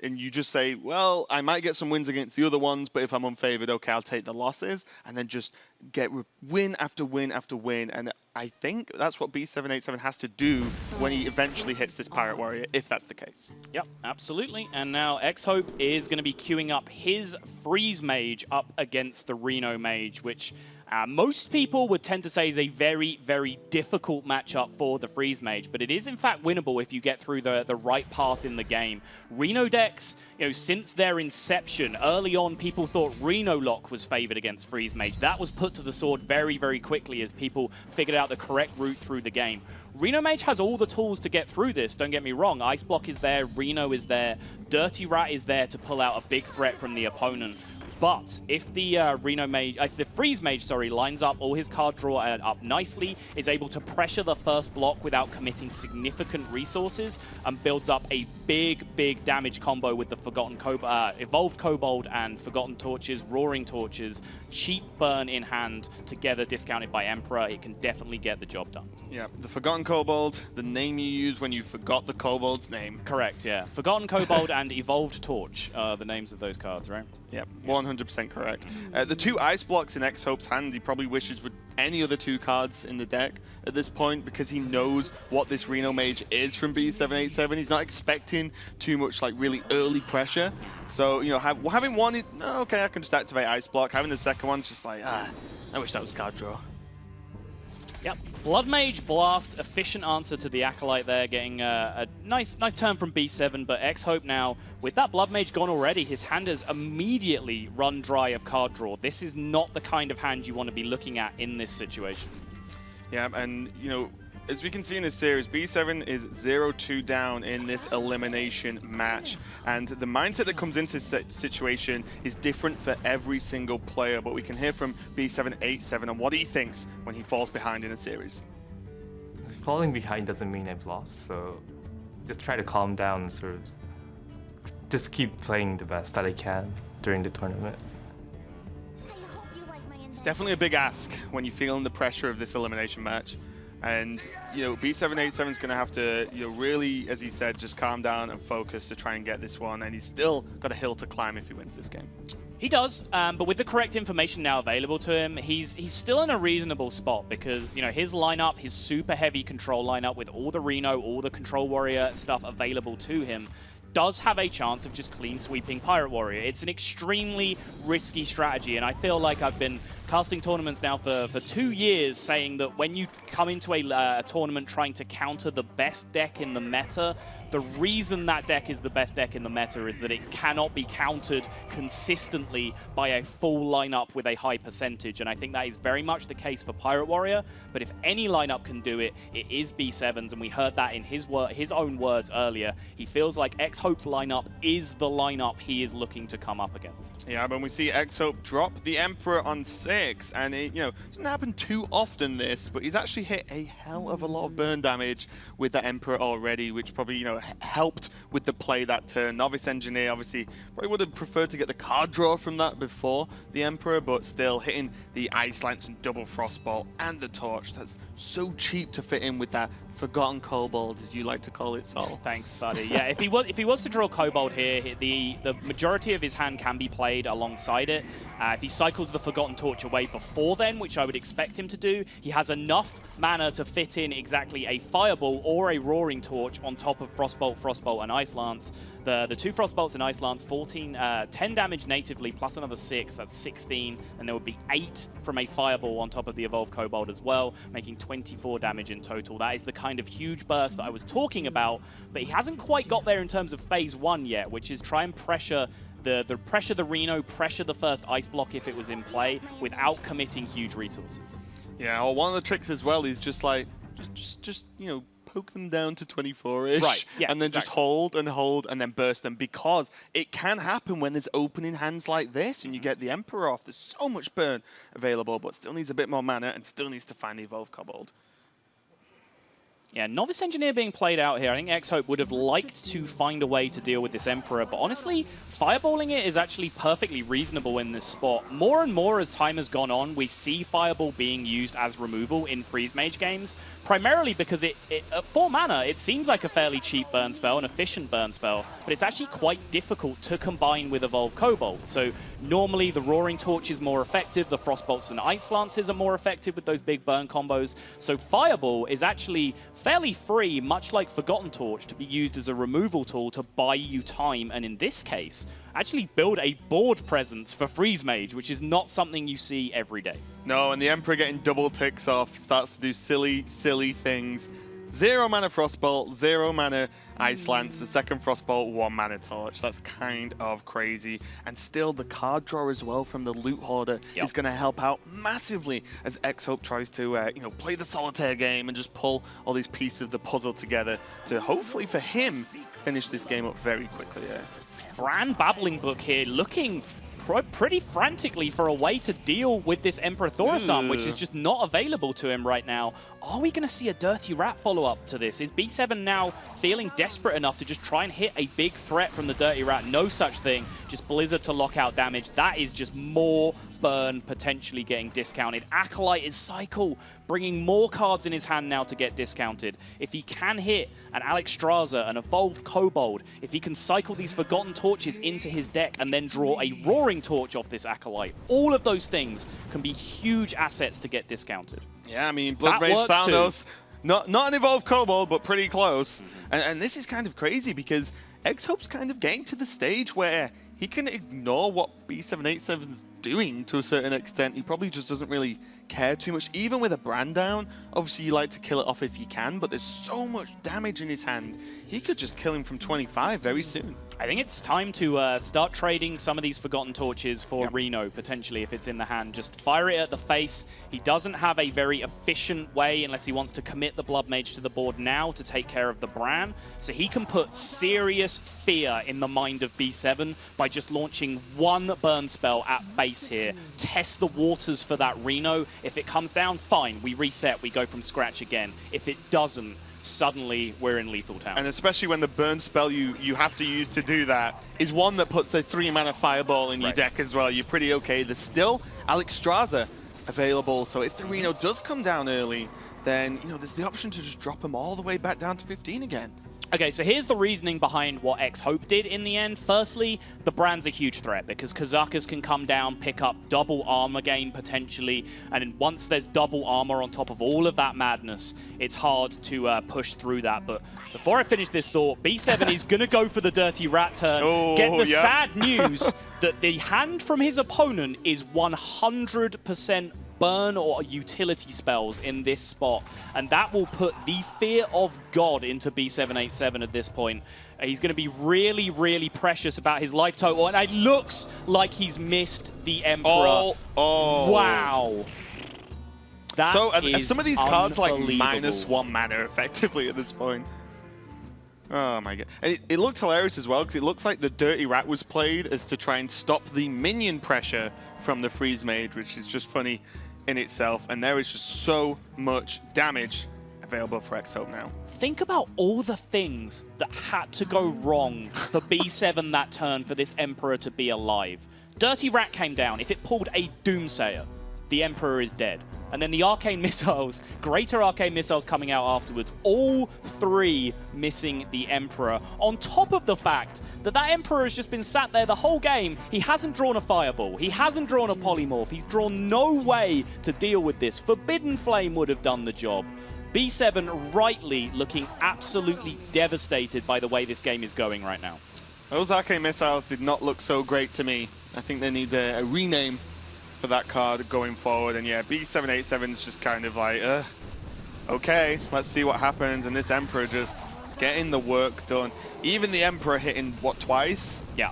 you just say, well, I might get some wins against the other ones, but if I'm unfavored, okay, I'll take the losses, and then just get win after win after win. And I think that's what B787 has to do when he eventually hits this Pirate Warrior, if that's the case. Yep, absolutely. And now XHope is going to be queuing up his Freeze Mage up against the Reno Mage, which most people would tend to say is a very, very difficult matchup for the Freeze Mage, but it is in fact winnable if you get through the right path in the game. Reno decks, since their inception, early on people thought Reno Lock was favored against Freeze Mage. That was put to the sword very, very quickly as people figured out the correct route through the game. Reno Mage has all the tools to get through this, don't get me wrong. Ice Block is there, Reno is there, Dirty Rat is there to pull out a big threat from the opponent. But if the Freeze Mage, lines up all his card draw up nicely, is able to pressure the first block without committing significant resources, and builds up a big, big damage combo with the Evolved Kobold and Forgotten Torches, Roaring Torches, cheap burn in hand, together discounted by Emperor, it can definitely get the job done. Yeah, the Forgotten Kobold, the name you use when you forgot the Kobold's name. Correct, yeah. Forgotten Kobold and Evolved Torch are the names of those cards, right? Yeah, 100% correct. The 2 ice blocks in XHope's hand, he probably wishes with any other 2 cards in the deck at this point, because he knows what this Reno Mage is from B787. He's not expecting too much really early pressure. So, having one, okay, I can just activate ice block. Having the second one's just like, I wish that was card draw. Yep, Blood Mage Blast, efficient answer to the Acolyte there, getting a nice turn from B7, but XHope now, with that Blood Mage gone already, his hand has immediately run dry of card draw. This is not the kind of hand you want to be looking at in this situation. Yeah, and, as we can see in this series, B7 is 0-2 down in this elimination match. And the mindset that comes into this situation is different for every single player. But we can hear from B787 on what he thinks when he falls behind in a series. Falling behind doesn't mean I've lost, so just try to calm down and sort of just keep playing the best that I can during the tournament. It's definitely a big ask when you're feeling the pressure of this elimination match. And, B787 is going to have to, really, as he said, just calm down and focus to try and get this one. And he's still got a hill to climb if he wins this game. He does, but with the correct information now available to him, he's still in a reasonable spot because, you know, his lineup, his super heavy control lineup with all the Reno, all the Control Warrior stuff available to him, does have a chance of just clean sweeping Pirate Warrior. It's an extremely risky strategy, and I feel like I've been casting tournaments now for 2 years saying that when you come into a tournament trying to counter the best deck in the meta, the reason that deck is the best deck in the meta is that it cannot be countered consistently by a full lineup with a high percentage, and I think that is very much the case for Pirate Warrior. But if any lineup can do it, it is B7's, and we heard that in his own words earlier. He feels like XHope's lineup is the lineup he is looking to come up against. Yeah, when we see XHope drop the Emperor on 6, and it, you know, doesn't happen too often this, but he's actually hit a hell of a lot of burn damage with the Emperor already, which probably, you know, helped with the play that turn. Novice Engineer obviously probably would have preferred to get the card draw from that before the Emperor, but still hitting the Ice Lance and double Frostbolt and the Torch. That's so cheap to fit in with that Forgotten Kobold, as you like to call it, Sol. Thanks, buddy. Yeah, if he was to draw Kobold here, the majority of his hand can be played alongside it. If he cycles the Forgotten Torch away before then, which I would expect him to do, he has enough mana to fit in exactly a Fireball or a Roaring Torch on top of Frostbolt, and Ice Lance. The 2 Frostbolts and Ice Lance, 10 damage natively, plus another 6, that's 16, and there would be 8 from a Fireball on top of the Evolved Kobold as well, making 24 damage in total. That is the kind of huge burst that I was talking about, but he hasn't quite got there in terms of phase 1 yet, which is try and pressure the Reno, pressure the first Ice Block if it was in play, without committing huge resources. Yeah, well, one of the tricks as well is just like, just you know, poke them down to 24-ish, right, yeah, and then exactly. just hold and then burst them, because it can happen when there's opening hands like this and you get the Emperor off. There's so much burn available, but still needs a bit more mana and still needs to find the Evolved Kobold. Yeah, Novice Engineer being played out here. I think XHope would have liked to find a way to deal with this Emperor, but honestly, fireballing it is actually perfectly reasonable in this spot. More and more as time has gone on, we see Fireball being used as removal in Freeze Mage games, primarily because it at 4 mana, it seems like a fairly cheap burn spell, an efficient burn spell, but it's actually quite difficult to combine with Evolved Kobold. So normally the Roaring Torch is more effective, the Frostbolts and Ice Lances are more effective with those big burn combos. So Fireball is actually fairly free, much like Forgotten Torch, to be used as a removal tool to buy you time, and in this case, actually build a board presence for Freeze Mage, which is not something you see every day. No, and the Emperor getting double ticks off starts to do silly, silly things. 0 mana Frostbolt, 0 mana Ice Lance, the second Frostbolt, 1 mana Torch. That's kind of crazy. And still the card draw as well from the Loot Hoarder is going to help out massively as XHope tries to you know, play the solitaire game and just pull all these pieces of the puzzle together to hopefully for him finish this game up very quickly. Bran Babbling Book here looking pretty frantically for a way to deal with this Emperor Thaurissan, which is just not available to him right now. Are we going to see a Dirty Rat follow-up to this? Is B7 now feeling desperate enough to just try and hit a big threat from the Dirty Rat? No such thing. Just Blizzard to lock out damage. That is just more burn potentially getting discounted. Acolyte is cycle, bringing more cards in his hand now to get discounted. If he can hit an Alexstrasza, an Evolved Kobold, if he can cycle these Forgotten Torches into his deck and then draw a Roaring Torch off this Acolyte, all of those things can be huge assets to get discounted. Yeah, I mean, Blood Rage Thanos, not an Evolved Kobold, but pretty close. And this is kind of crazy because XHope's kind of getting to the stage where he can ignore what B787's doing to a certain extent. He probably just doesn't really care too much. Even with a Brand down, obviously you like to kill it off if you can, but there's so much damage in his hand. He could just kill him from 25 very soon. I think it's time to start trading some of these Forgotten Torches for Reno, potentially, if it's in the hand. Just fire it at the face. He doesn't have a very efficient way, unless he wants to commit the Blood Mage to the board now to take care of the Bran. So he can put serious fear in the mind of B7 by just launching 1 burn spell at base here. Test the waters for that Reno. If it comes down, fine. We reset. We go from scratch again. If it doesn't, suddenly we're in Lethal Town. And especially when the burn spell you have to use to do that is one that puts a 3 mana Fireball in your deck as well. You're pretty okay. There's still Alexstrasza available, so if the Reno does come down early, then, you know, there's the option to just drop him all the way back down to 15 again. Okay, so here's the reasoning behind what XHope did in the end. Firstly, the brand's a huge threat because Kazakas can come down, pick up double armor gain potentially, and then once there's double armor on top of all of that madness, it's hard to push through that. But before I finish this thought, B7 is going to go for the Dirty Rat turn, get the sad news that the hand from his opponent is 100% burn or utility spells in this spot, and that will put the fear of God into b787 at this point. He's going to be really, really precious about his life total, and it looks like he's missed the Emperor. Wow. That so is some of these cards like unbelievable. -1 mana effectively at this point. Oh my god. And it looked hilarious as well because it looks like the Dirty Rat was played as to try and stop the minion pressure from the Freeze Mage, which is just funny in itself. And there is just so much damage available for XHope now. Think about all the things that had to go wrong for B7 that turn for this Emperor to be alive. Dirty Rat came down. If it pulled a Doomsayer, the Emperor is dead. And then the Arcane Missiles, Greater Arcane Missiles coming out afterwards, all three missing the Emperor. On top of the fact that that Emperor has just been sat there the whole game. He hasn't drawn a Fireball. He hasn't drawn a Polymorph. He's drawn no way to deal with this. Forbidden Flame would have done the job. B7 rightly looking absolutely devastated by the way this game is going right now. Those Arcane Missiles did not look so great to me. I think they need a rename for that card going forward. And yeah, b787 is just kind of like, okay, let's see what happens. And this Emperor just getting the work done. Even the Emperor hitting, what, twice? Yeah.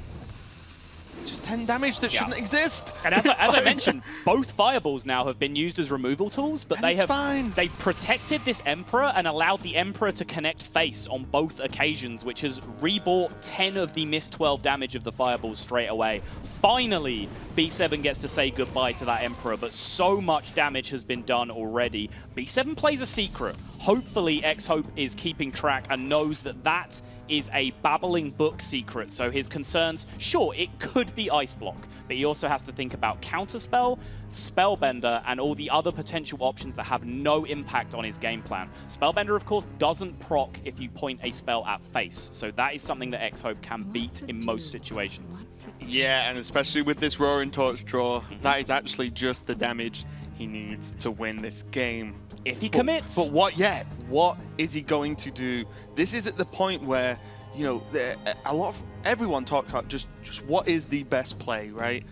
It's just 10 damage that shouldn't exist. And as I mentioned, both Fireballs now have been used as removal tools, but they protected this Emperor and allowed the Emperor to connect face on both occasions, which has rebought 10 of the missed 12 damage of the Fireballs straight away. Finally, B7 gets to say goodbye to that Emperor, but so much damage has been done already. B7 plays a secret. Hopefully, XHope is keeping track and knows that that is a babbling book secret. So his concerns, sure, it could be Ice Block, but he also has to think about Counterspell, Spellbender, and all the other potential options that have no impact on his game plan. Spellbender, of course, doesn't proc if you point a spell at face, so that is something that XHope can beat in most situations. Yeah, and especially with this Roaring Torch draw, that is actually just the damage he needs to win this game. If he commits. But what yet? What is he going to do? This is at the point where, you know, everyone talks about just what is the best play, right?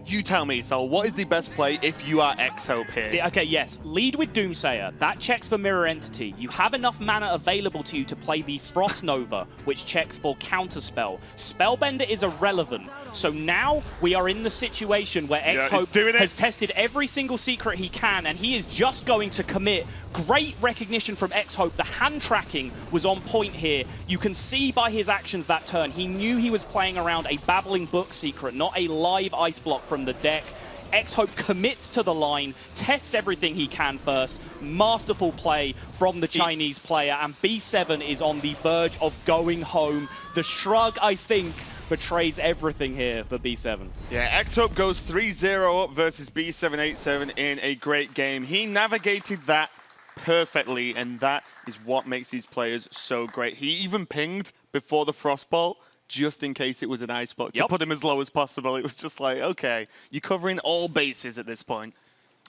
You tell me, so what is the best play if you are XHope here? Okay, yes. Lead with Doomsayer. That checks for Mirror Entity. You have enough mana available to you to play the Frost Nova, which checks for Counterspell. Spellbender is irrelevant. So now we are in the situation where XHope has tested every single secret he can, and he is just going to commit. Great recognition from XHope. The hand tracking was on point here. You can see by his actions that turn, he knew he was playing around a Babbling Book secret, not a live Ice Block from the deck. XHope commits to the line, tests everything he can first. Masterful play from the Chinese player, and B7 is on the verge of going home. The shrug, I think, betrays everything here for B7. Yeah, XHope goes 3-0 up versus b787 in a great game. He navigated that perfectly, and that is what makes these players so great. He even pinged before the Frostbolt, just in case it was an Ice Block, to put him as low as possible. It was just like, okay, you're covering all bases at this point.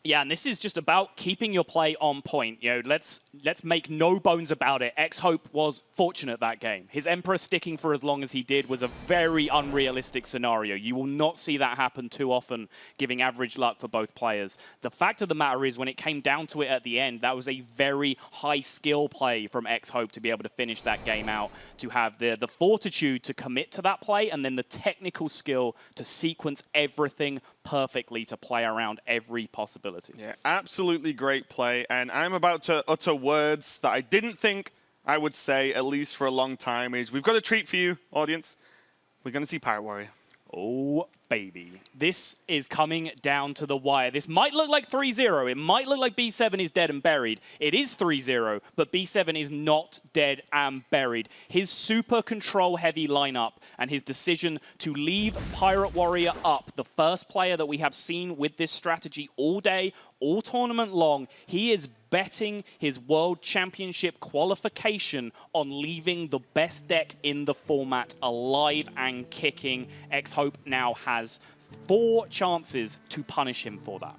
Yeah, and this is just about keeping your play on point. You know, let's make no bones about it. XHope was fortunate that game. His Emperor sticking for as long as he did was a very unrealistic scenario. You will not see that happen too often, giving average luck for both players. The fact of the matter is, when it came down to it at the end, that was a very high skill play from XHope to be able to finish that game out, to have the fortitude to commit to that play, and then the technical skill to sequence everything perfectly to play around every possibility. Yeah, absolutely great play, and I'm about to utter words that I didn't think I would say, at least for a long time, is we've got a treat for you, audience. We're going to see Pirate Warrior. Oh, baby. This is coming down to the wire. This might look like 3-0. It might look like B7 is dead and buried. It is 3-0, but B7 is not dead and buried. His super control-heavy lineup and his decision to leave Pirate Warrior up, the first player that we have seen with this strategy all day, all tournament long, he is betting his World Championship qualification on leaving the best deck in the format alive and kicking. XHope now has 4 chances to punish him for that.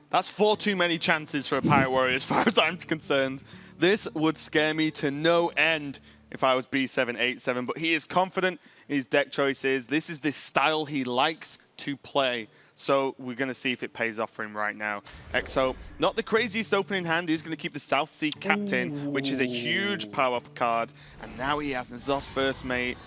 That's 4 too many chances for a Pirate Warrior as far as I'm concerned. This would scare me to no end if I was b787, but he is confident in his deck choices. This is the style he likes to play. So we're going to see if it pays off for him right now. XHope, not the craziest opening hand. He's going to keep the South Sea Captain, which is a huge power-up card. And now he has Nazos First Mate,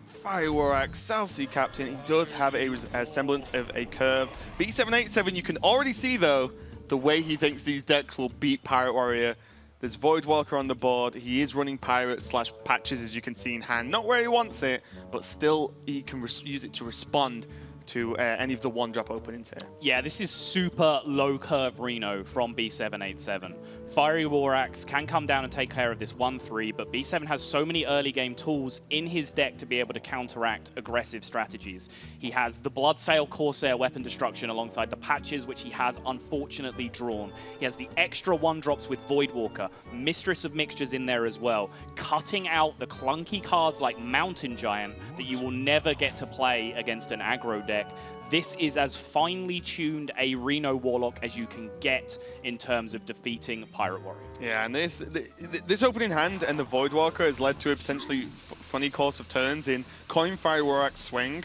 Fire Warak, South Sea Captain. He does have a semblance of a curve. b787, you can already see, though, the way he thinks these decks will beat Pirate Warrior. There's Voidwalker on the board. He is running Pirate / Patches, as you can see in hand. Not where he wants it, but still he can use it to respond to any of the one-drop openings here. Yeah, this is super low-curve Reno from b787. Fiery Warax can come down and take care of this 1-3, but B7 has so many early game tools in his deck to be able to counteract aggressive strategies. He has the Bloodsail Corsair weapon destruction alongside the Patches, which he has unfortunately drawn. He has the extra 1-drops with Voidwalker, Mistress of Mixtures in there as well, cutting out the clunky cards like Mountain Giant that you will never get to play against an aggro deck. This is as finely tuned a Reno Warlock as you can get in terms of defeating Pirate Warrior. Yeah, and this opening hand and the Voidwalker has led to a potentially funny course of turns in Coin Fire Warak swing,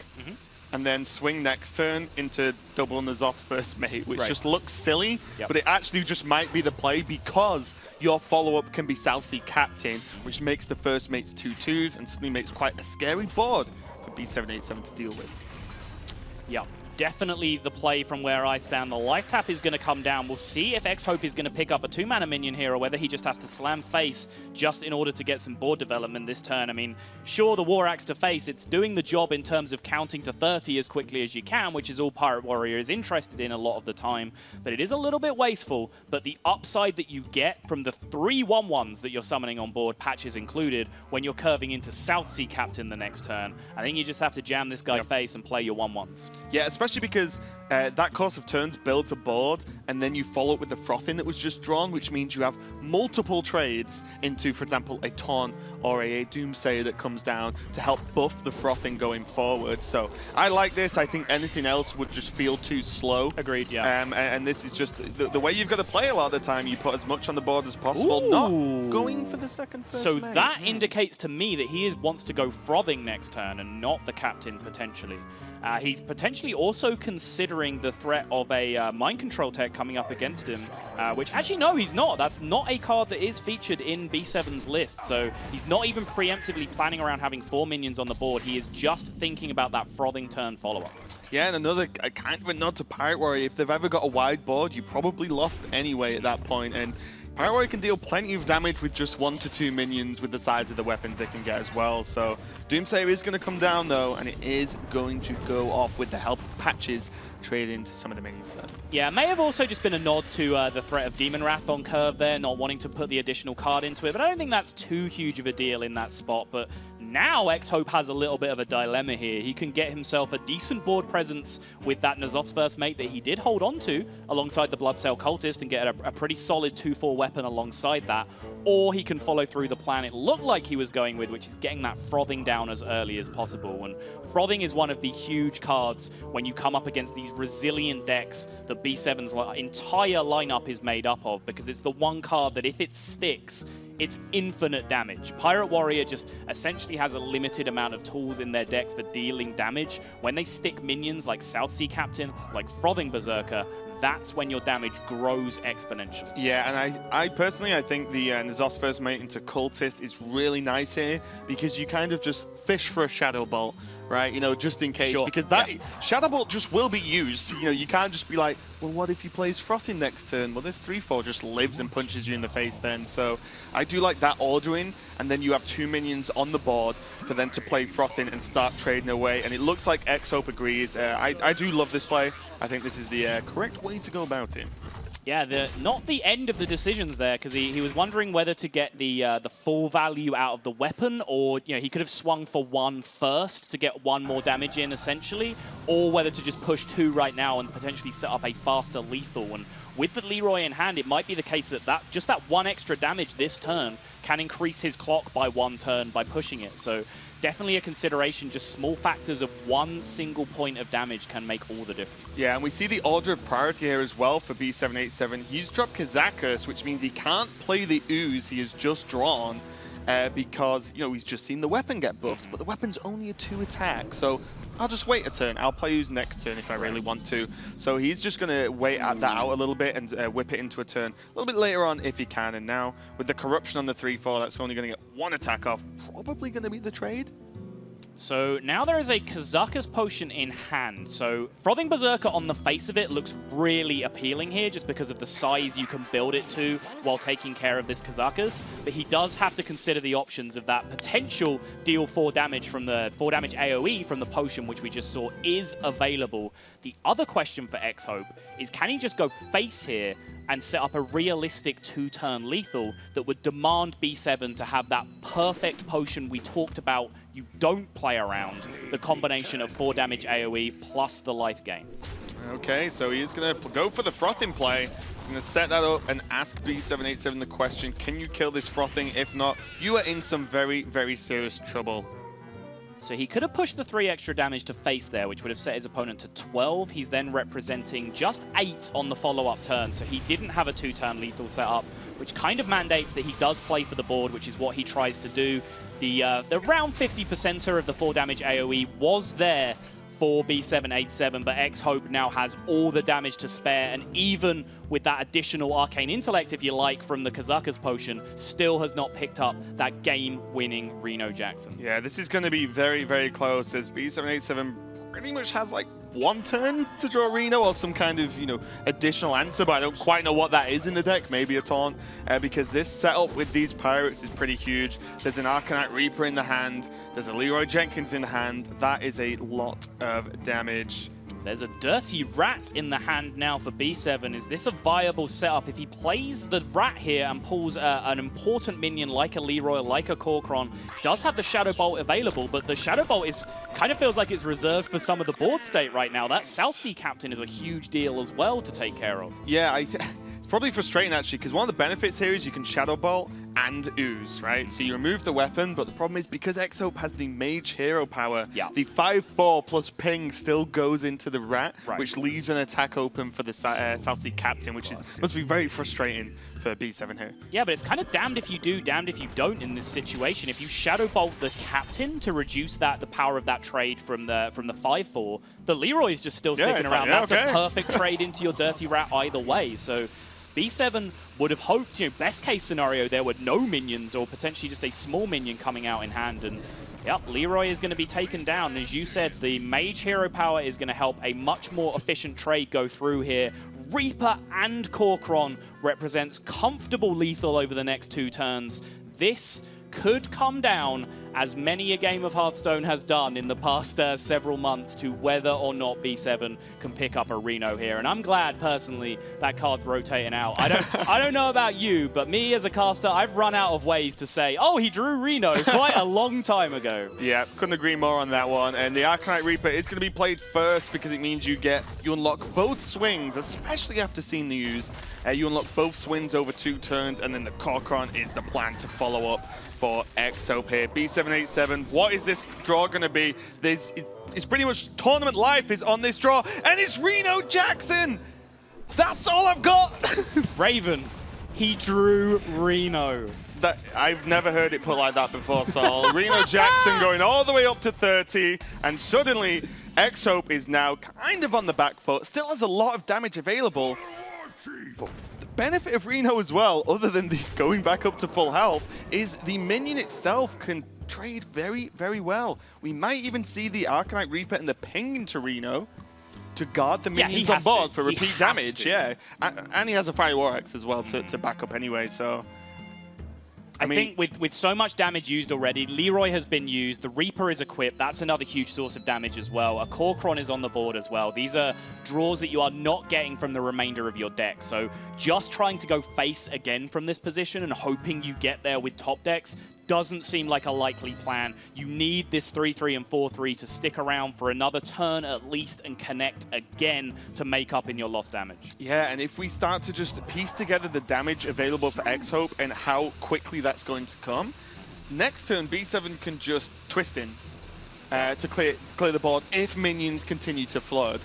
and then swing next turn into double Nazos First Mate, which just looks silly, but it actually just might be the play because your follow-up can be South Sea Captain, which makes the First Mates 2/2s and suddenly makes quite a scary board for b787 to deal with. Yeah, definitely the play from where I stand. The life tap is going to come down. We'll see if XHope is going to pick up a 2-mana minion here or whether he just has to slam face just in order to get some board development this turn. I mean, sure, the War Axe to face, it's doing the job in terms of counting to 30 as quickly as you can, which is all Pirate Warrior is interested in a lot of the time. But it is a little bit wasteful, but the upside that you get from the 3 1/1s that you're summoning on board, Patches included, when you're curving into South Sea Captain the next turn, I think you just have to jam this guy face and play your 1/1s. Yeah, especially because that course of turns builds a board, and then you follow it with the Frothing that was just drawn, which means you have multiple trades into, for example, a Taunt or a Doomsayer that comes down to help buff the Frothing going forward. So I like this. I think anything else would just feel too slow. Agreed, yeah. And this is just the way you've got to play a lot of the time. You put as much on the board as possible, not going for the second First So Mate. that indicates to me that he wants to go Frothing next turn and not the Captain, potentially. He's potentially also considering the threat of a Mind Control tech coming up against him, which actually, no, he's not. That's not a card that is featured in B7's list, so he's not even preemptively planning around having 4 minions on the board. He is just thinking about that Frothing turn follow-up. Yeah, and another kind of a nod to Pirate Warrior. If they've ever got a wide board, you probably lost anyway at that point, and Pirate Warrior can deal plenty of damage with just 1 to 2 minions with the size of the weapons they can get as well. So Doomsayer is going to come down though, and it is going to go off with the help of Patches trade into some of the minions there. Yeah, it may have also just been a nod to the threat of Demon Wrath on curve there, not wanting to put the additional card into it, but I don't think that's too huge of a deal in that spot. But now XHope has a little bit of a dilemma here. He can get himself a decent board presence with that Nazos First Mate that he did hold on to alongside the Bloodsail Cultist and get a pretty solid 2/4 weapon alongside that, or he can follow through the plan it looked like he was going with, which is getting that Frothing down as early as possible. And Frothing is one of the huge cards when you come up against these resilient decks that B7's entire lineup is made up of, because it's the one card that if it sticks, it's infinite damage. Pirate Warrior just essentially has a limited amount of tools in their deck for dealing damage. When they stick minions like South Sea Captain, like Frothing Berserker, that's when your damage grows exponentially. Yeah, and I personally, I think the Nazos First Mate into Cultist is really nice here, because you kind of just fish for a Shadow Bolt, right? You know, just in case, Sure. because that Shadow Bolt just will be used. You know, you can't just be like, well, what if he plays Frothing next turn? Well, this 3/4 just lives and punches you in the face then. So I do like that ordering, and then you have 2 minions on the board for them to play Frothing and start trading away. And it looks like XHope agrees. I do love this play. I think this is the correct way to go about it. Yeah, not the end of the decisions there, because he was wondering whether to get the full value out of the weapon, or he could have swung for 1 first to get 1 more damage in, essentially, or whether to just push 2 right now and potentially set up a faster lethal. And with the Leroy in hand, it might be the case that just that 1 extra damage this turn can increase his clock by 1 turn by pushing it. So definitely a consideration. Just small factors of 1 single point of damage can make all the difference. Yeah, and we see the order of priority here as well for b787. He's dropped Kazakus, which means he can't play the Ooze he has just drawn because, he's just seen the weapon get buffed, but the weapon's only a 2 attack. So I'll just wait a turn. I'll play Ooze next turn if I really want to. So he's just going to wait that out a little bit and whip it into a turn a little bit later on if he can. And now with the corruption on the 3/4, that's only going to get 1 attack off. Probably going to be the trade. So now there is a Kazakus potion in hand. So Frothing Berserker on the face of it looks really appealing here just because of the size you can build it to while taking care of this Kazakus. But he does have to consider the options of that potential deal 4 damage from the 4 damage AoE from the potion, which we just saw is available. The other question for XHope is, can he just go face here and set up a realistic 2-turn lethal that would demand B7 to have that perfect potion we talked about? You don't play around the combination of 4 damage AoE plus the life gain. Okay, so he is going to go for the Frothing play. I'm going to set that up and ask b787 the question, can you kill this Frothing? If not, you are in some very, very serious trouble. So he could have pushed the 3 extra damage to face there, which would have set his opponent to 12. He's then representing just 8 on the follow-up turn, so he didn't have a 2-turn lethal set up, which kind of mandates that he does play for the board, which is what he tries to do. The round 50%er of the 4 damage AoE was there for b787, but XHope now has all the damage to spare, and even with that additional arcane intellect, if you like, from the Kazakus potion, still has not picked up that game-winning Reno Jackson. Yeah, this is going to be very, very close, as b787 pretty much has like 1 turn to draw Reno or some kind of, additional answer, but I don't quite know what that is in the deck, maybe a taunt, because this setup with these pirates is pretty huge. There's an Arcanite Reaper in the hand, there's a Leroy Jenkins in the hand. That is a lot of damage. There's a Dirty Rat in the hand now for B7. Is this a viable setup? If he plays the Rat here and pulls an important minion like a Leroy, like a Korkron, does have the Shadow Bolt available, but the Shadow Bolt kind of feels like it's reserved for some of the board state right now. That South Sea Captain is a huge deal as well to take care of. Yeah, it's probably frustrating actually, because one of the benefits here is you can Shadow Bolt and Ooze, right? So you remove the weapon, but the problem is because XHope has the Mage Hero power, the 5/4 plus ping still goes into the Rat, which leaves an attack open for the South Sea Captain, which must be very frustrating for B7 here. Yeah, but it's kind of damned if you do, damned if you don't in this situation. If you Shadow Bolt the Captain to reduce the power of that trade from the 5/4, the Leroy's just still sticking around. That's a perfect trade into your Dirty Rat either way. So B7 would have hoped, best case scenario, there were no minions or potentially just a small minion coming out in hand. And yep, Leroy is going to be taken down. As you said, the Mage Hero power is going to help a much more efficient trade go through here. Reaper and Korkron represents comfortable lethal over the next 2 turns. This could come down, as many a game of Hearthstone has done in the past several months, to whether or not B7 can pick up a Reno here. And I'm glad, personally, that card's rotating out. I don't know about you, but me as a caster, I've run out of ways to say, oh, he drew Reno quite a long time ago. Yeah, couldn't agree more on that one. And the Arcanite Reaper is going to be played first because it means you unlock both swings, especially after seeing the use. You unlock both swings over 2 turns, and then the Korkron is the plan to follow up for XHope here. b787, what is this draw going to be? It's pretty much tournament life is on this draw, and it's Reno Jackson! That's all I've got! Raven, he drew Reno. I've never heard it put like that before, Saul. Reno Jackson going all the way up to 30, and suddenly XHope is now kind of on the back foot, still has a lot of damage available, but the benefit of Reno as well, other than the going back up to full health, is the minion itself can trade very, very well. We might even see the Arcanite Reaper and the ping into Reno to guard the minions on board for repeat damage. Yeah, and he has a Fiery War Axe as well to back up anyway, so I think with so much damage used already, Leroy has been used, the Reaper is equipped, that's another huge source of damage as well. A Korkron is on the board as well. These are draws that you are not getting from the remainder of your deck. So just trying to go face again from this position and hoping you get there with top decks doesn't seem like a likely plan. You need this 3-3 and 4-3 to stick around for another turn at least and connect again to make up in your lost damage. Yeah, and if we start to just piece together the damage available for XHope and how quickly that's going to come, next turn B7 can just twist in to clear the board if minions continue to flood.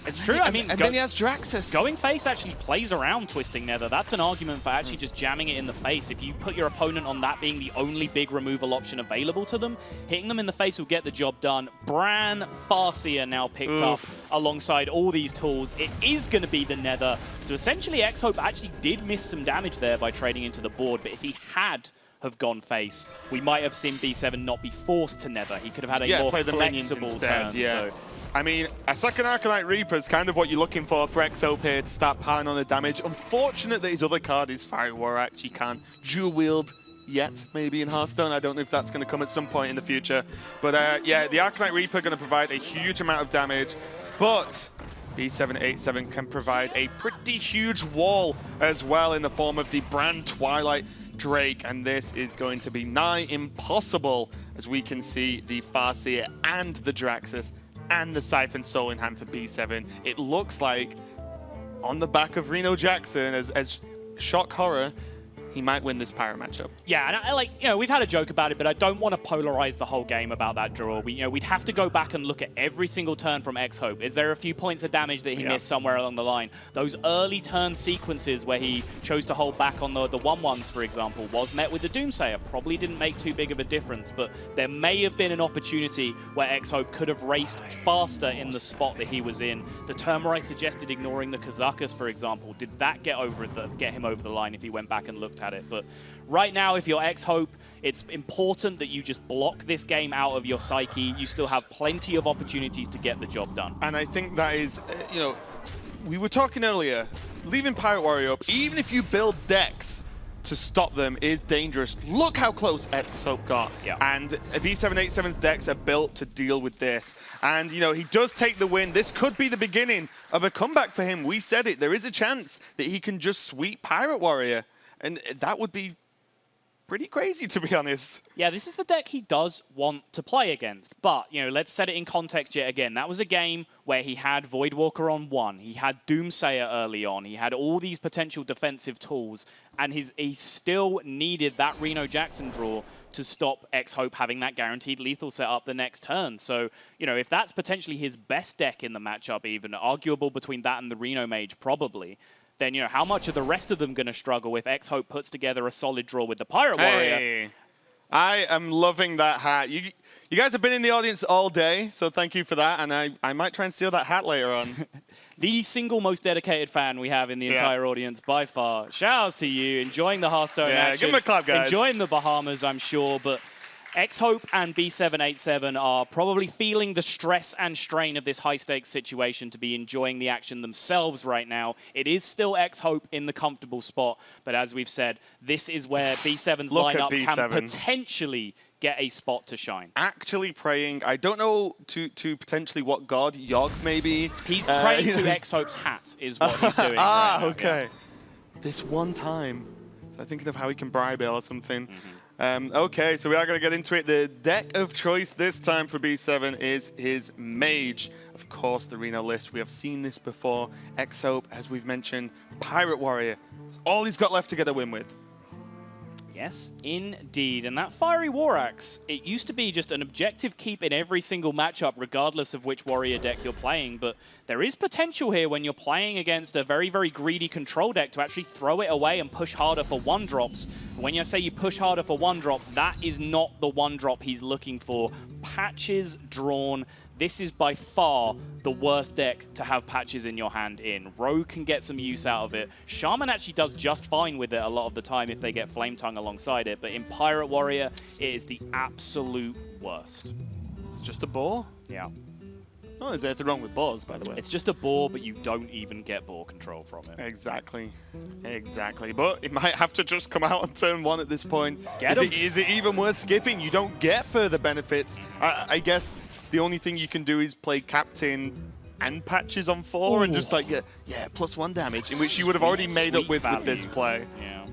It's true, I mean, and then he has Draxus. Going face actually plays around Twisting Nether. That's an argument for actually just jamming it in the face. If you put your opponent on that being the only big removal option available to them, hitting them in the face will get the job done. Bran Farseer now picked up alongside all these tools. It is going to be the Nether. So essentially, XHope actually did miss some damage there by trading into the board, but if he had have gone face, we might have seen B7 not be forced to Nether. He could have had a more flexible turn. So. I mean, a second Arcanite Reaper is kind of what you're looking for XHope here to start piling on the damage. Unfortunate that his other card is Fiery War Axe. You can't dual wield yet, maybe in Hearthstone. I don't know if that's going to come at some point in the future. But yeah, the Arcanite Reaper going to provide a huge amount of damage. But b787 can provide a pretty huge wall as well in the form of the Bran Twilight Drake, and this is going to be nigh impossible as we can see the Farseer and the Draxus and the Siphon Soul in hand for B7. It looks like on the back of Reno Jackson as shock horror, he might win this Pyro matchup. Yeah, and I like, you know, we've had a joke about it, but I don't want to polarize the whole game about that draw. We'd have to go back and look at every single turn from XHope. Is there a few points of damage that he missed somewhere along the line? Those early turn sequences where he chose to hold back on the 1-1s, for example, was met with the Doomsayer. Probably didn't make too big of a difference, but there may have been an opportunity where XHope could have raced faster in the spot that he was in. The turn where I suggested ignoring the Kazakus, for example, did that get him over the line if he went back and looked at it? But right now, if you're XHope, it's important that you just block this game out of your psyche. You still have plenty of opportunities to get the job done. And I think that is, you know, we were talking earlier, leaving Pirate Warrior up, even if you build decks to stop them, is dangerous. Look how close XHope got. Yeah. And B787's decks are built to deal with this. And, you know, he does take the win. This could be the beginning of a comeback for him. We said it. There is a chance that he can just sweep Pirate Warrior. And that would be pretty crazy, to be honest. Yeah, this is the deck he does want to play against. But, you know, let's set it in context yet again. That was a game where he had Voidwalker on 1. He had Doomsayer early on. He had all these potential defensive tools. And he still needed that Reno Jackson draw to stop XHope having that guaranteed lethal setup the next turn. So, you know, if that's potentially his best deck in the matchup even, arguable between that and the Reno Mage probably, then, you know, how much are the rest of them going to struggle if XHope puts together a solid draw with the Pirate Warrior? Hey, I am loving that hat. You guys have been in the audience all day, so thank you for that, and I might try and steal that hat later on. The single most dedicated fan we have in the entire audience by far. Shout outs to you, enjoying the Hearthstone action. Give him a clap, guys. Enjoying the Bahamas, I'm sure, but XHope and b787 are probably feeling the stress and strain of this high-stakes situation to be enjoying the action themselves right now. It is still XHope in the comfortable spot, but as we've said, this is where B7's lineup can potentially get a spot to shine. Actually praying, I don't know to potentially what god, Yogg maybe? He's praying to XHope's hat is what he's doing right now. Okay. Yeah. This one time. So I'm thinking of how he can bribe it or something. Okay, so we are going to get into it. The deck of choice this time for B7 is his Mage. Of course, the Reno list. We have seen this before. XHope, as we've mentioned, Pirate Warrior. It's all he's got left to get a win with. Yes, indeed. And that Fiery War Axe, it used to be just an objective keep in every single matchup, regardless of which warrior deck you're playing. But there is potential here when you're playing against a very, very greedy control deck to actually throw it away and push harder for 1-drops. When I say you push harder for 1-drops, that is not the 1-drop he's looking for. Patches drawn. This is by far the worst deck to have patches in your hand in. Rogue can get some use out of it. Shaman actually does just fine with it a lot of the time if they get Flame Tongue alongside it. But in Pirate Warrior, it is the absolute worst. It's just a ball. Yeah. Oh, there's anything wrong with boars, by the way. It's just a boar, but you don't even get boar control from it. Exactly. Exactly. But it might have to just come out on turn 1 at this point. Get him. Is it even worth skipping? You don't get further benefits. I guess the only thing you can do is play Captain and patches on 4 and just like, yeah, +1 damage, in which you would have already made up with this play. Yeah.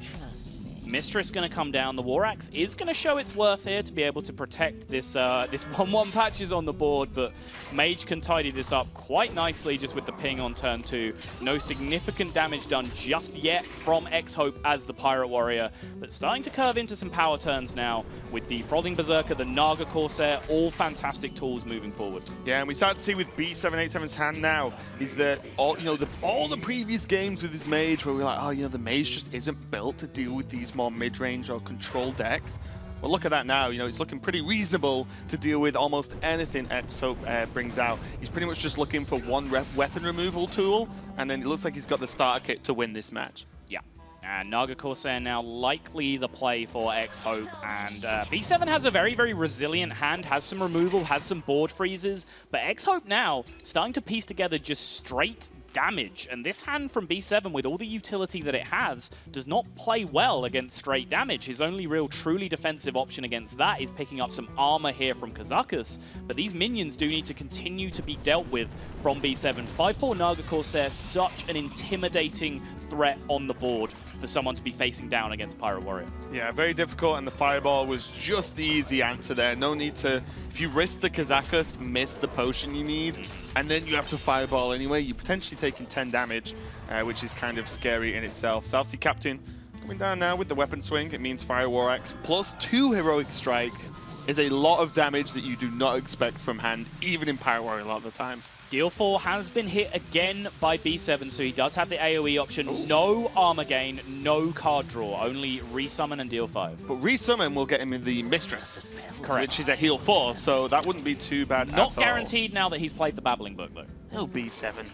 Mistress going to come down. The War Axe is going to show its worth here to be able to protect this 1/1 patches on the board, but Mage can tidy this up quite nicely just with the ping on turn 2. No significant damage done just yet from XHope as the Pirate Warrior, but starting to curve into some power turns now with the Frothing Berserker, the Naga Corsair, all fantastic tools moving forward. Yeah, and we start to see with b787's hand now is that all the previous games with this Mage where we're like, oh, the Mage just isn't built to deal with these more mid-range or control decks. Well, look at that now. It's looking pretty reasonable to deal with almost anything XHope brings out. He's pretty much just looking for one weapon removal tool, and then it looks like he's got the starter kit to win this match. Yeah. And Naga Corsair now likely the play for XHope, and B7 has a very, very resilient hand, has some removal, has some board freezes, but XHope now starting to piece together just straight damage, and this hand from B7 with all the utility that it has does not play well against straight damage. His only real truly defensive option against that is picking up some armor here from Kazakus, but these minions do need to continue to be dealt with from B7. 5/4 Naga Corsair, such an intimidating threat on the board for someone to be facing down against Pirate Warrior. Yeah, very difficult, and the Fireball was just the easy answer there. No need to, if you risk the Kazakus, miss the potion you need, and then you have to Fireball anyway, you're potentially taking 10 damage, which is kind of scary in itself. South Sea Captain coming down now with the weapon swing. It means Fire War Axe plus 2 heroic strikes is a lot of damage that you do not expect from hand, even in Pirate Warrior a lot of the times. Deal 4 has been hit again by B7, so he does have the AoE option. Ooh. No armor gain, no card draw, only resummon and deal 5. But resummon will get him in the Mistress, correct, which is a heal 4, so that wouldn't be too bad at all. Not guaranteed now that he's played the Babbling Book, though. He'll B7.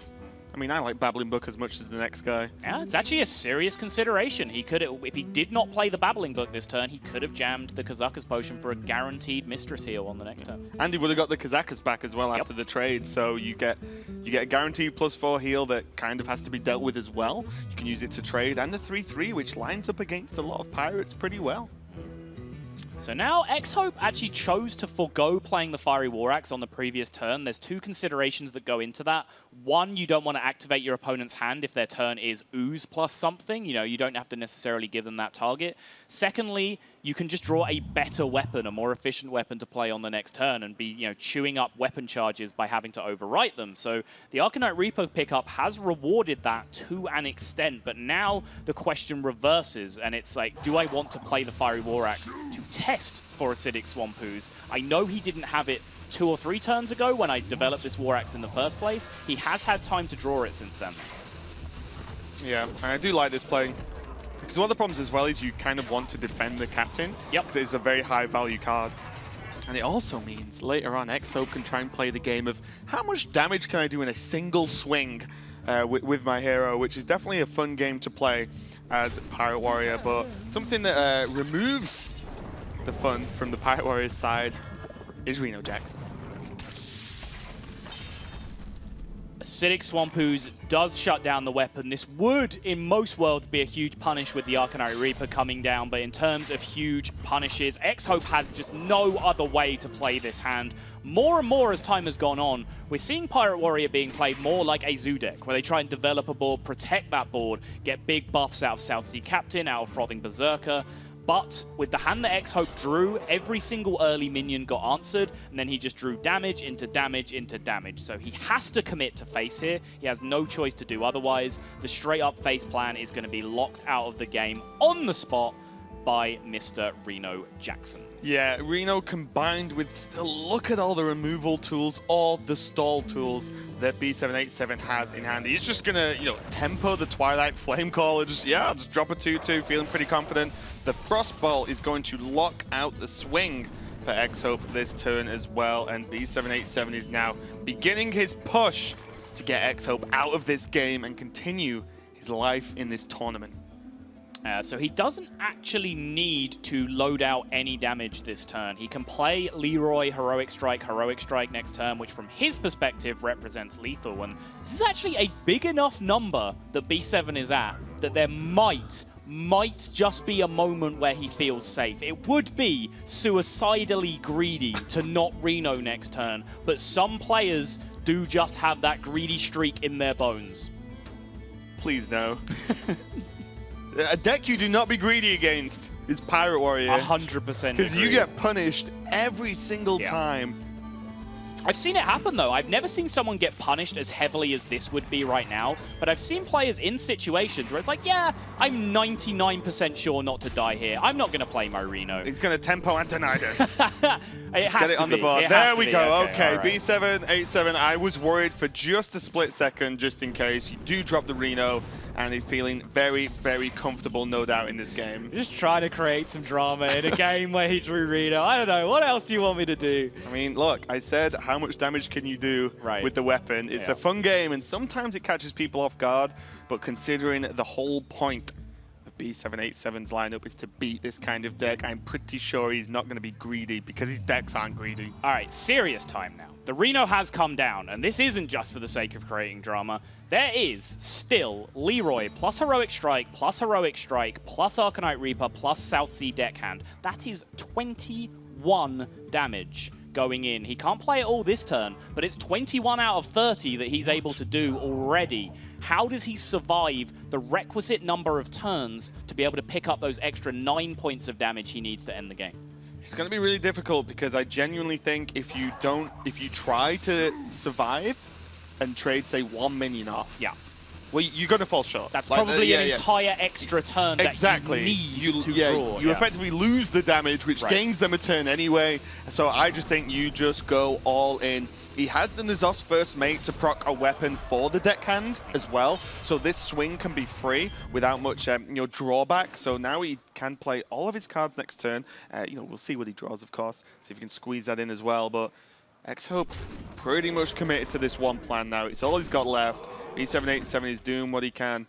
I mean, I like Babbling Book as much as the next guy. Yeah, it's actually a serious consideration. He could, if he did not play the Babbling Book this turn, he could have jammed the Kazakus potion for a guaranteed Mistress heal on the next turn. And he would have got the Kazakus back as well after the trade, so you get a guaranteed +4 heal that kind of has to be dealt with as well. You can use it to trade, and the 3/3, which lines up against a lot of Pirates pretty well. So now XHope actually chose to forego playing the Fiery War Axe on the previous turn. There's 2 considerations that go into that. One, you don't want to activate your opponent's hand if their turn is ooze plus something. You don't have to necessarily give them that target. Secondly, you can just draw a better weapon, a more efficient weapon to play on the next turn and be, chewing up weapon charges by having to overwrite them. So the Arcanite Reaper pickup has rewarded that to an extent, but now the question reverses, and it's like, do I want to play the Fiery War Axe to test for Acidic Swamp Ooze? I know he didn't have it 2 or 3 turns ago when I developed this War Axe in the first place. He has had time to draw it since then. Yeah, and I do like this play. Because one of the problems as well is you kind of want to defend the Captain. Yep. Because it's a very high value card. And it also means later on XHope can try and play the game of how much damage can I do in a single swing with my hero, which is definitely a fun game to play as Pirate Warrior. But something that removes the fun from the Pirate Warrior's side is Reno Jackson. Acidic Swamp Ooze does shut down the weapon. This would, in most worlds, be a huge punish with the Arcanite Reaper coming down, but in terms of huge punishes, XHope has just no other way to play this hand. More and more as time has gone on, we're seeing Pirate Warrior being played more like a zoo deck, where they try and develop a board, protect that board, get big buffs out of South Sea Captain, out of Frothing Berserker. But with the hand that XHope drew, every single early minion got answered, and then he just drew damage into damage into damage. So he has to commit to face here. He has no choice to do otherwise. The straight-up face plan is going to be locked out of the game on the spot by Mr. Reno Jackson. Yeah, Reno combined with still look at all the removal tools, all the stall tools that b787 has in hand. He's just gonna, tempo the Twilight Flamecaller, just drop a 2/2, feeling pretty confident. The Frostbolt is going to lock out the swing for XHope this turn as well, and b787 is now beginning his push to get XHope out of this game and continue his life in this tournament. So he doesn't actually need to load out any damage this turn. He can play Leroy, Heroic Strike next turn, which from his perspective represents lethal. And this is actually a big enough number that B7 is at that there might just be a moment where he feels safe. It would be suicidally greedy to not Reno next turn, but some players do just have that greedy streak in their bones. Please no. A deck you do not be greedy against is Pirate Warrior. 100%. Because you get punished every single time. I've seen it happen, though. I've never seen someone get punished as heavily as this would be right now, but I've seen players in situations where it's like, yeah, I'm 99% sure not to die here. I'm not going to play my Reno. He's going to tempo Antonidas. Get it on the board. There we go. Okay, B787. I was worried for just a split second, just in case. You do drop the Reno, and he's feeling very, very comfortable, no doubt, in this game. Just trying to create some drama in a game where he drew Reno. I don't know. What else do you want me to do? I mean, look, I said how much damage can you do with the weapon. It's a fun game, and sometimes it catches people off guard, but considering the whole point of B787's lineup is to beat this kind of deck, I'm pretty sure he's not going to be greedy because his decks aren't greedy. All right, serious time now. The Reno has come down, and this isn't just for the sake of creating drama. There is still Leroy plus Heroic Strike plus Arcanite Reaper plus South Sea Deckhand. That is 21 damage going in. He can't play it all this turn, but it's 21 out of 30 that he's able to do already. How does he survive the requisite number of turns to be able to pick up those extra 9 points of damage he needs to end the game? It's going to be really difficult because I genuinely think if you try to survive and trade, say, one minion off, well, you're going to fall short. That's probably an entire extra turn that you need to draw. You effectively lose the damage, which gains them a turn anyway. So I just think you just go all in. He has the N'Zoth's First Mate to proc a weapon for the deckhand as well. So this swing can be free without much drawback. So now he can play all of his cards next turn. We'll see what he draws, of course. See if he can squeeze that in as well. But XHope pretty much committed to this one plan now. It's all he's got left. B787 is doing what he can.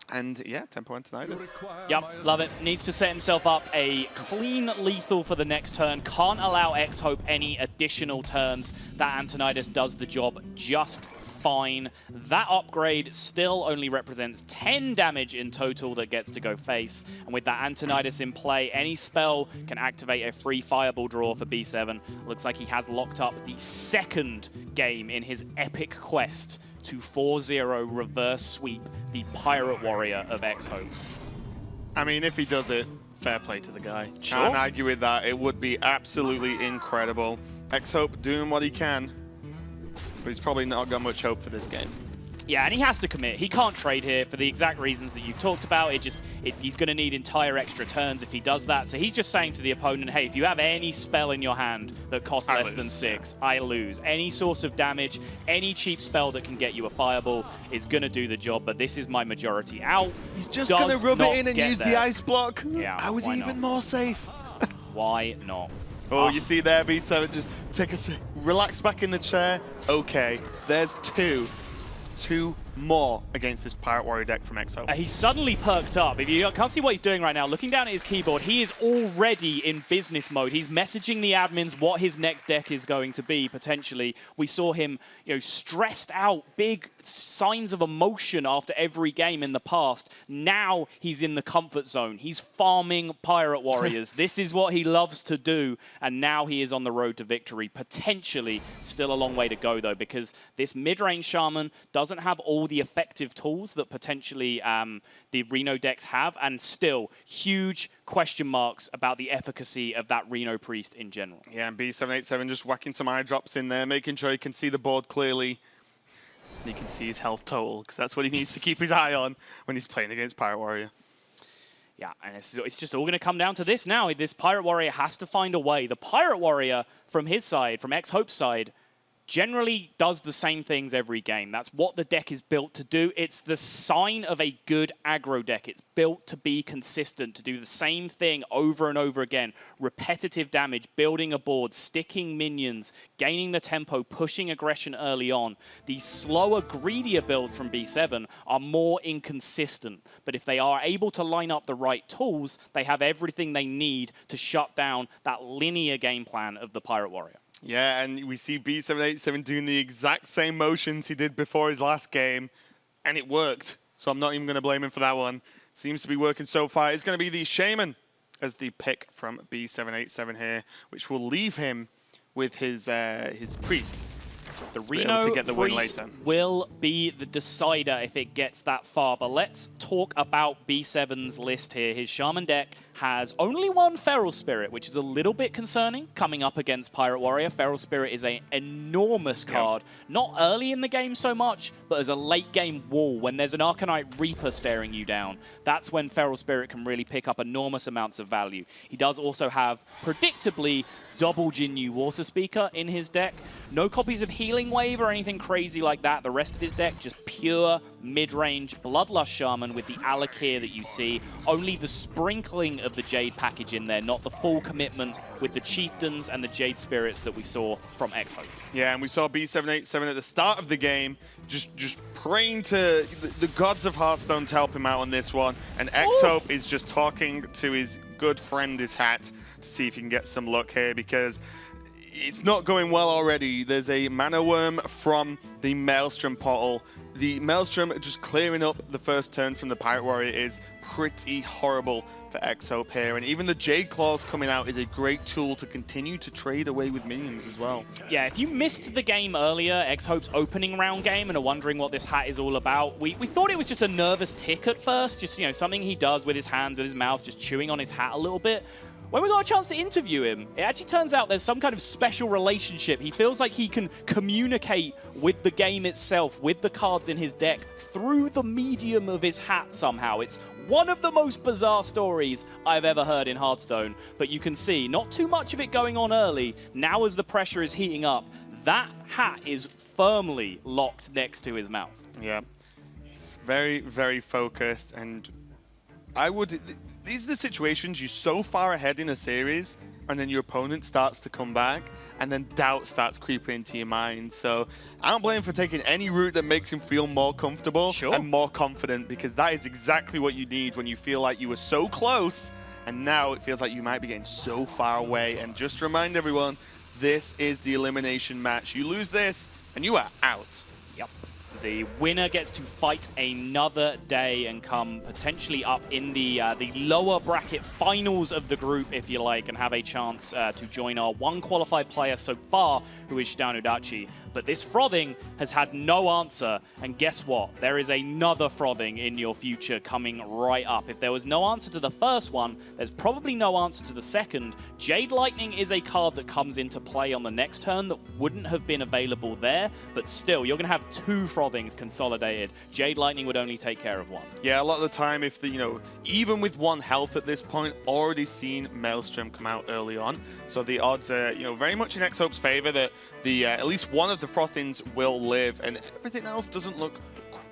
And yeah, tempo Antonidas. Yep, love it. Needs to set himself up a clean lethal for the next turn. Can't allow XHope any additional turns. That Antonidas does the job just fine. That upgrade still only represents 10 damage in total that gets to go face. And with that Antonidas in play, any spell can activate a free fireball draw for B7. Looks like he has locked up the second game in his epic quest to 4-0 reverse sweep the Pirate Warrior of XHope. I mean, if he does it, fair play to the guy. Sure. Can't argue with that. It would be absolutely incredible. XHope doing what he can, but he's probably not got much hope for this game. Yeah, and he has to commit. He can't trade here for the exact reasons that you've talked about. He's going to need entire extra turns if he does that. So he's just saying to the opponent, hey, if you have any spell in your hand that costs less than 6, I lose. Any source of damage, any cheap spell that can get you a fireball is going to do the job, but this is my majority out. He's just going to rub it in and use the ice block. Yeah, I was even more safe. Why not? Oh, you see there, B7, just take a relax back in the chair. Okay, there's two more against this Pirate Warrior deck from XHope. He's suddenly perked up. If you can't see what he's doing right now, looking down at his keyboard, he is already in business mode. He's messaging the admins what his next deck is going to be, potentially. We saw him, stressed out, big signs of emotion after every game in the past. Now he's in the comfort zone. He's farming Pirate Warriors. This is what he loves to do, and now he is on the road to victory. Potentially still a long way to go, though, because this mid-range Shaman doesn't have all the effective tools that potentially the Reno decks have, and still huge question marks about the efficacy of that Reno Priest in general. Yeah, and B787 just whacking some eye drops in there, making sure he can see the board clearly. And he can see his health total, because that's what he needs to keep his eye on when he's playing against Pirate Warrior. Yeah, and it's just all going to come down to this now. This Pirate Warrior has to find a way. The Pirate Warrior, from his side, from XHope's side, generally does the same things every game. That's what the deck is built to do. It's the sign of a good aggro deck. It's built to be consistent, to do the same thing over and over again. Repetitive damage, building a board, sticking minions, gaining the tempo, pushing aggression early on. These slower, greedier builds from B7 are more inconsistent. But if they are able to line up the right tools, they have everything they need to shut down that linear game plan of the Pirate Warrior. Yeah, and we see b787 doing the exact same motions he did before his last game, and it worked. So I'm not even going to blame him for that one. Seems to be working so far. It's going to be the Shaman as the pick from b787 here, which will leave him with his Priest. The To be able to Reno get the win Priest later. will be the decider if it gets that far. But let's talk about B7's list here. His Shaman deck has only one Feral Spirit, which is a little bit concerning coming up against Pirate Warrior. Feral Spirit is an enormous card. Not early in the game so much, but as a late game wall. When there's an Arcanite Reaper staring you down, that's when Feral Spirit can really pick up enormous amounts of value. He does also have, predictably, double Jinyu Water Speaker in his deck. No copies of Healing Wave or anything crazy like that. The rest of his deck, just pure mid-range Bloodlust Shaman with the Alakir that you see. Only the sprinkling of the Jade package in there, not the full commitment with the Chieftains and the Jade Spirits that we saw from XHope. Yeah, and we saw b787 at the start of the game just praying to the gods of Hearthstone to help him out on this one. And XHope is just talking to his good friend, his hat, to see if he can get some luck here, because it's not going well already. There's a Mana Worm from the Maelstrom portal. The Maelstrom just clearing up the first turn from the Pirate Warrior is pretty horrible for XHope here. And even the Jade Claws coming out is a great tool to continue to trade away with minions as well. Yeah, if you missed the game earlier, XHope's opening round game, and are wondering what this hat is all about, we thought it was just a nervous tick at first, just, you know, something he does with his hands, with his mouth, just chewing on his hat a little bit. When we got a chance to interview him, it actually turns out there's some kind of special relationship. He feels like he can communicate with the game itself, with the cards in his deck, through the medium of his hat somehow. It's one of the most bizarre stories I've ever heard in Hearthstone, but you can see not too much of it going on early. Now as the pressure is heating up, that hat is firmly locked next to his mouth. Yeah, he's very, very focused, and these are the situations you're so far ahead in a series, and then your opponent starts to come back, and then doubt starts creeping into your mind. So I don't blame him for taking any route that makes him feel more comfortable and more confident, because that is exactly what you need when you feel like you were so close, and now it feels like you might be getting so far away. And just to remind everyone, this is the elimination match. You lose this, and you are out. Yep. The winner gets to fight another day and come potentially up in the lower bracket finals of the group, if you like, and have a chance to join our one qualified player so far, who is Shitanu Dachi. But this frothing has had no answer, and guess what? There is another frothing in your future coming right up. If there was no answer to the first one, there's probably no answer to the second. Jade Lightning is a card that comes into play on the next turn that wouldn't have been available there, but still, you're going to have two frothings consolidated. Jade Lightning would only take care of one. Yeah, a lot of the time, if even with one health at this point, already seen Maelstrom come out early on, so the odds are, very much in XHope's favor that at least one of the frothings will live, and everything else doesn't look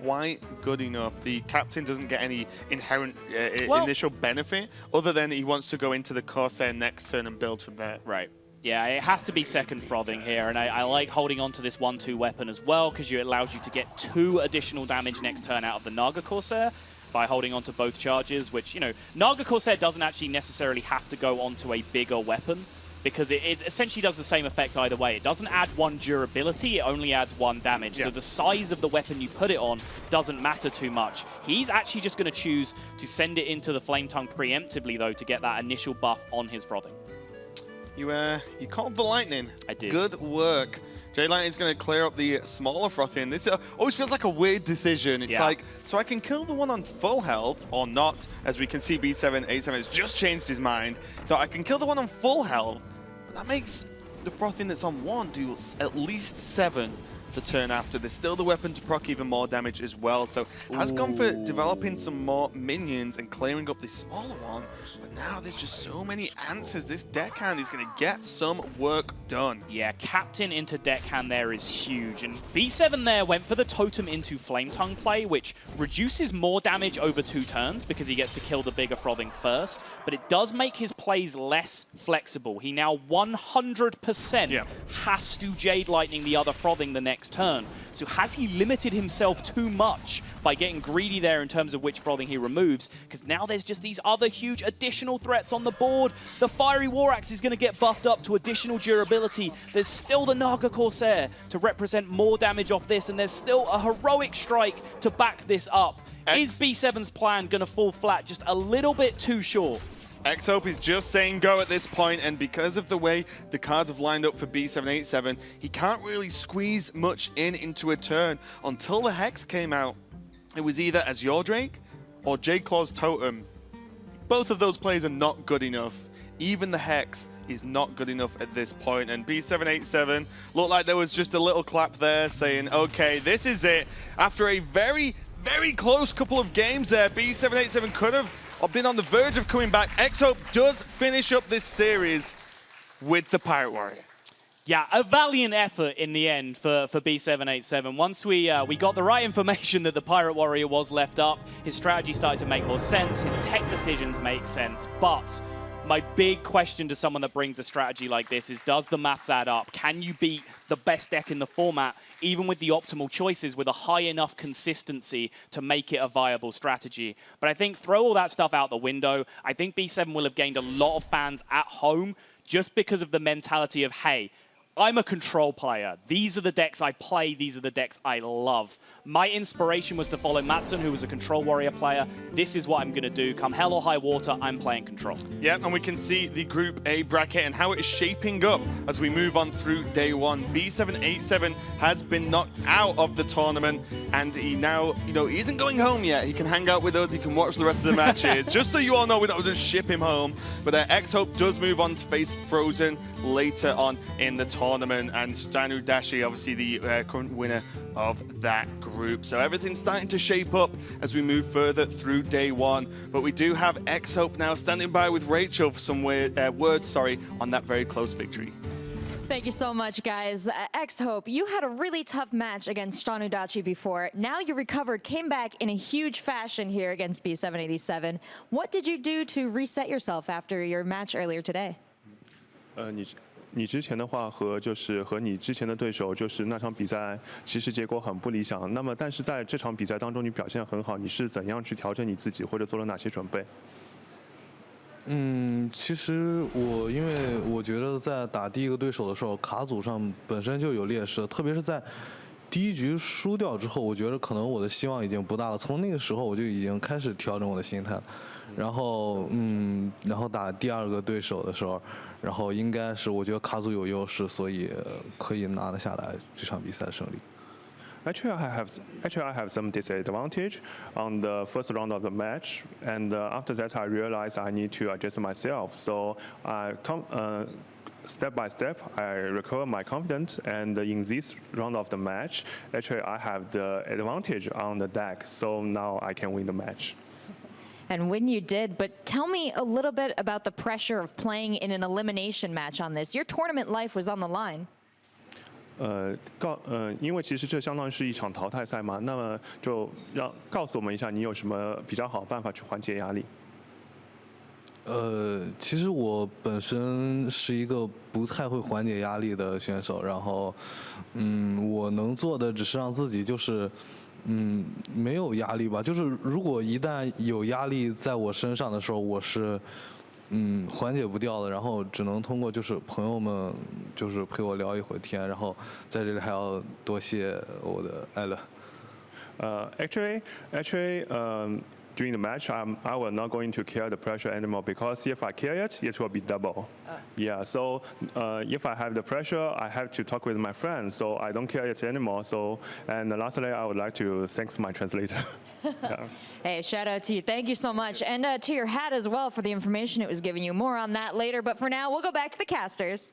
quite good enough. The captain doesn't get any inherent initial benefit, other than he wants to go into the Corsair next turn and build from there. Right. Yeah, it has to be second frothing here, and I like holding on to this 1/2 weapon as well, because it allows you to get 2 additional damage next turn out of the Naga Corsair by holding on to both charges, which, Naga Corsair doesn't actually necessarily have to go onto a bigger weapon, because it essentially does the same effect either way. It doesn't add 1 durability, it only adds 1 damage. Yeah. So the size of the weapon you put it on doesn't matter too much. He's actually just going to choose to send it into the Flame Tongue preemptively, though, to get that initial buff on his frothing. You called the lightning. I did. Good work. Jade Lightning is going to clear up the smaller frothing. This always feels like a weird decision. It's like, so I can kill the one on full health or not, as we can see b787 has just changed his mind. So I can kill the one on full health, but that makes the frothing that's on 1 do at least 7 the turn after. There's still the weapon to proc even more damage as well. So has gone for developing some more minions and clearing up this smaller one. But now there's just so many answers. This deckhand is going to get some work done. Yeah, captain into deckhand there is huge. And B7 there went for the totem into Flame Tongue play, which reduces more damage over 2 turns because he gets to kill the bigger frothing first. But it does make his plays less flexible. He now 100% has to Jade Lightning the other frothing the next turn. So has he limited himself too much by getting greedy there in terms of which frothing he removes? Because now there's just these other huge additional threats on the board. The Fiery War Axe is going to get buffed up to additional durability. There's still the Naga Corsair to represent more damage off this, and there's still a heroic strike to back this up. Is B7's plan going to fall flat just a little bit too short? XHope is just saying go at this point, and because of the way the cards have lined up for B787, he can't really squeeze much into a turn. Until the Hex came out, it was either Azure Drake or Jade Claw's Totem. Both of those plays are not good enough. Even the Hex is not good enough at this point, and B787 looked like there was just a little clap there saying, okay, this is it. After a very, very close couple of games there, B787 could have been on the verge of coming back. XHope does finish up this series with the Pirate Warrior. Yeah, a valiant effort in the end for B787. Once we got the right information that the Pirate Warrior was left up, his strategy started to make more sense, his tech decisions make sense, but my big question to someone that brings a strategy like this is, does the maths add up? Can you beat the best deck in the format, even with the optimal choices, with a high enough consistency to make it a viable strategy? But I think throw all that stuff out the window. I think B7 will have gained a lot of fans at home just because of the mentality of, hey, I'm a control player. These are the decks I play. These are the decks I love. My inspiration was to follow Matson, who was a control warrior player. This is what I'm going to do. Come hell or high water, I'm playing control. Yeah, and we can see the Group A bracket and how it is shaping up as we move on through day one. B787 has been knocked out of the tournament, and he now, he isn't going home yet. He can hang out with us. He can watch the rest of the matches. Just so you all know, we're not going to ship him home. But XHope does move on to face Frozen later on in the tournament, and Stanu Dashi, obviously the current winner of that group. So everything's starting to shape up as we move further through day one. But we do have XHope now standing by with Rachel for some words on that very close victory. Thank you so much, guys. XHope, you had a really tough match against Stanu Dashi before. Now you recovered, came back in a huge fashion here against B787. What did you do to reset yourself after your match earlier today? 你之前的话和你之前的对手那场比赛其实结果很不理想。那么但是在这场比赛当中你表现很好，你是怎样去调整你自己，或者做了哪些准备？其实因为我觉得在打第一个对手的时候，卡组上本身就有劣势，特别是在第一局输掉之后，我觉得可能我的希望已经不大了。从那个时候我就已经开始调整我的心态了。然后打第二个对手的时候，然后应该是我觉得卡组有优势，所以可以拿得下来这场比赛的胜利。Actually, I have some disadvantage on the first round of the match, and after that I realized I need to adjust myself. So step by step, I recover my confidence, and in this round of the match, actually I have the advantage on the deck, so now I can win the match. And when you did, but tell me a little bit about the pressure of playing in an elimination match on this. Your tournament life was on the line. 因为其实这相当于是一场淘汰赛嘛，那么就告诉我们一下，你有什么比较好的办法去缓解压力？其实我本身是一个不太会缓解压力的选手，然后我能做的只是让自己没有压力吧，如果一旦有压力在我身上的时候，我是缓解不掉的，然后只能通过朋友们陪我聊一会儿天，然后在这里还要多谢我的艾乐。Actually, during the match, I will not going to carry the pressure anymore, because if I carry it, it will be double. Yeah, so if I have the pressure, I have to talk with my friends, so I don't carry it anymore. So, and lastly, I would like to thank my translator. Yeah. Hey, shout out to you. Thank you so much. And to your hat as well for the information it was giving you. More on that later, but for now, we'll go back to the casters.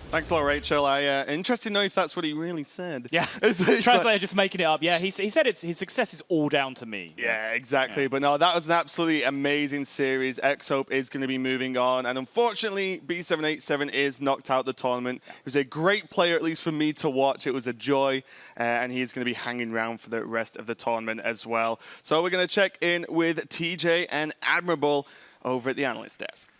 Thanks a lot, Rachel. Interested to know if that's what he really said. Yeah, It's translator just making it up. Yeah, he said his success is all down to me. Yeah, exactly. Yeah. But no, that was an absolutely amazing series. XHope is going to be moving on. And unfortunately, b787 is knocked out the tournament. He was a great player, at least for me to watch. It was a joy. And he is going to be hanging around for the rest of the tournament as well. So we're going to check in with TJ and Admirable over at the analyst desk.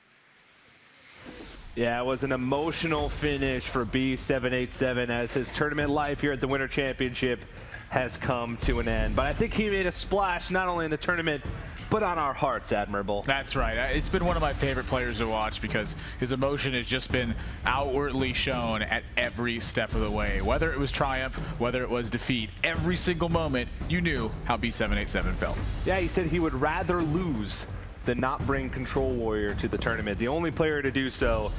Yeah, it was an emotional finish for b787 as his tournament life here at the Winter Championship has come to an end. But I think he made a splash not only in the tournament, but on our hearts, Admirable. That's right. It's been one of my favorite players to watch because his emotion has just been outwardly shown at every step of the way. Whether it was triumph, whether it was defeat, every single moment, you knew how b787 felt. Yeah, he said he would rather lose than not bring Control Warrior to the tournament. The only player to do so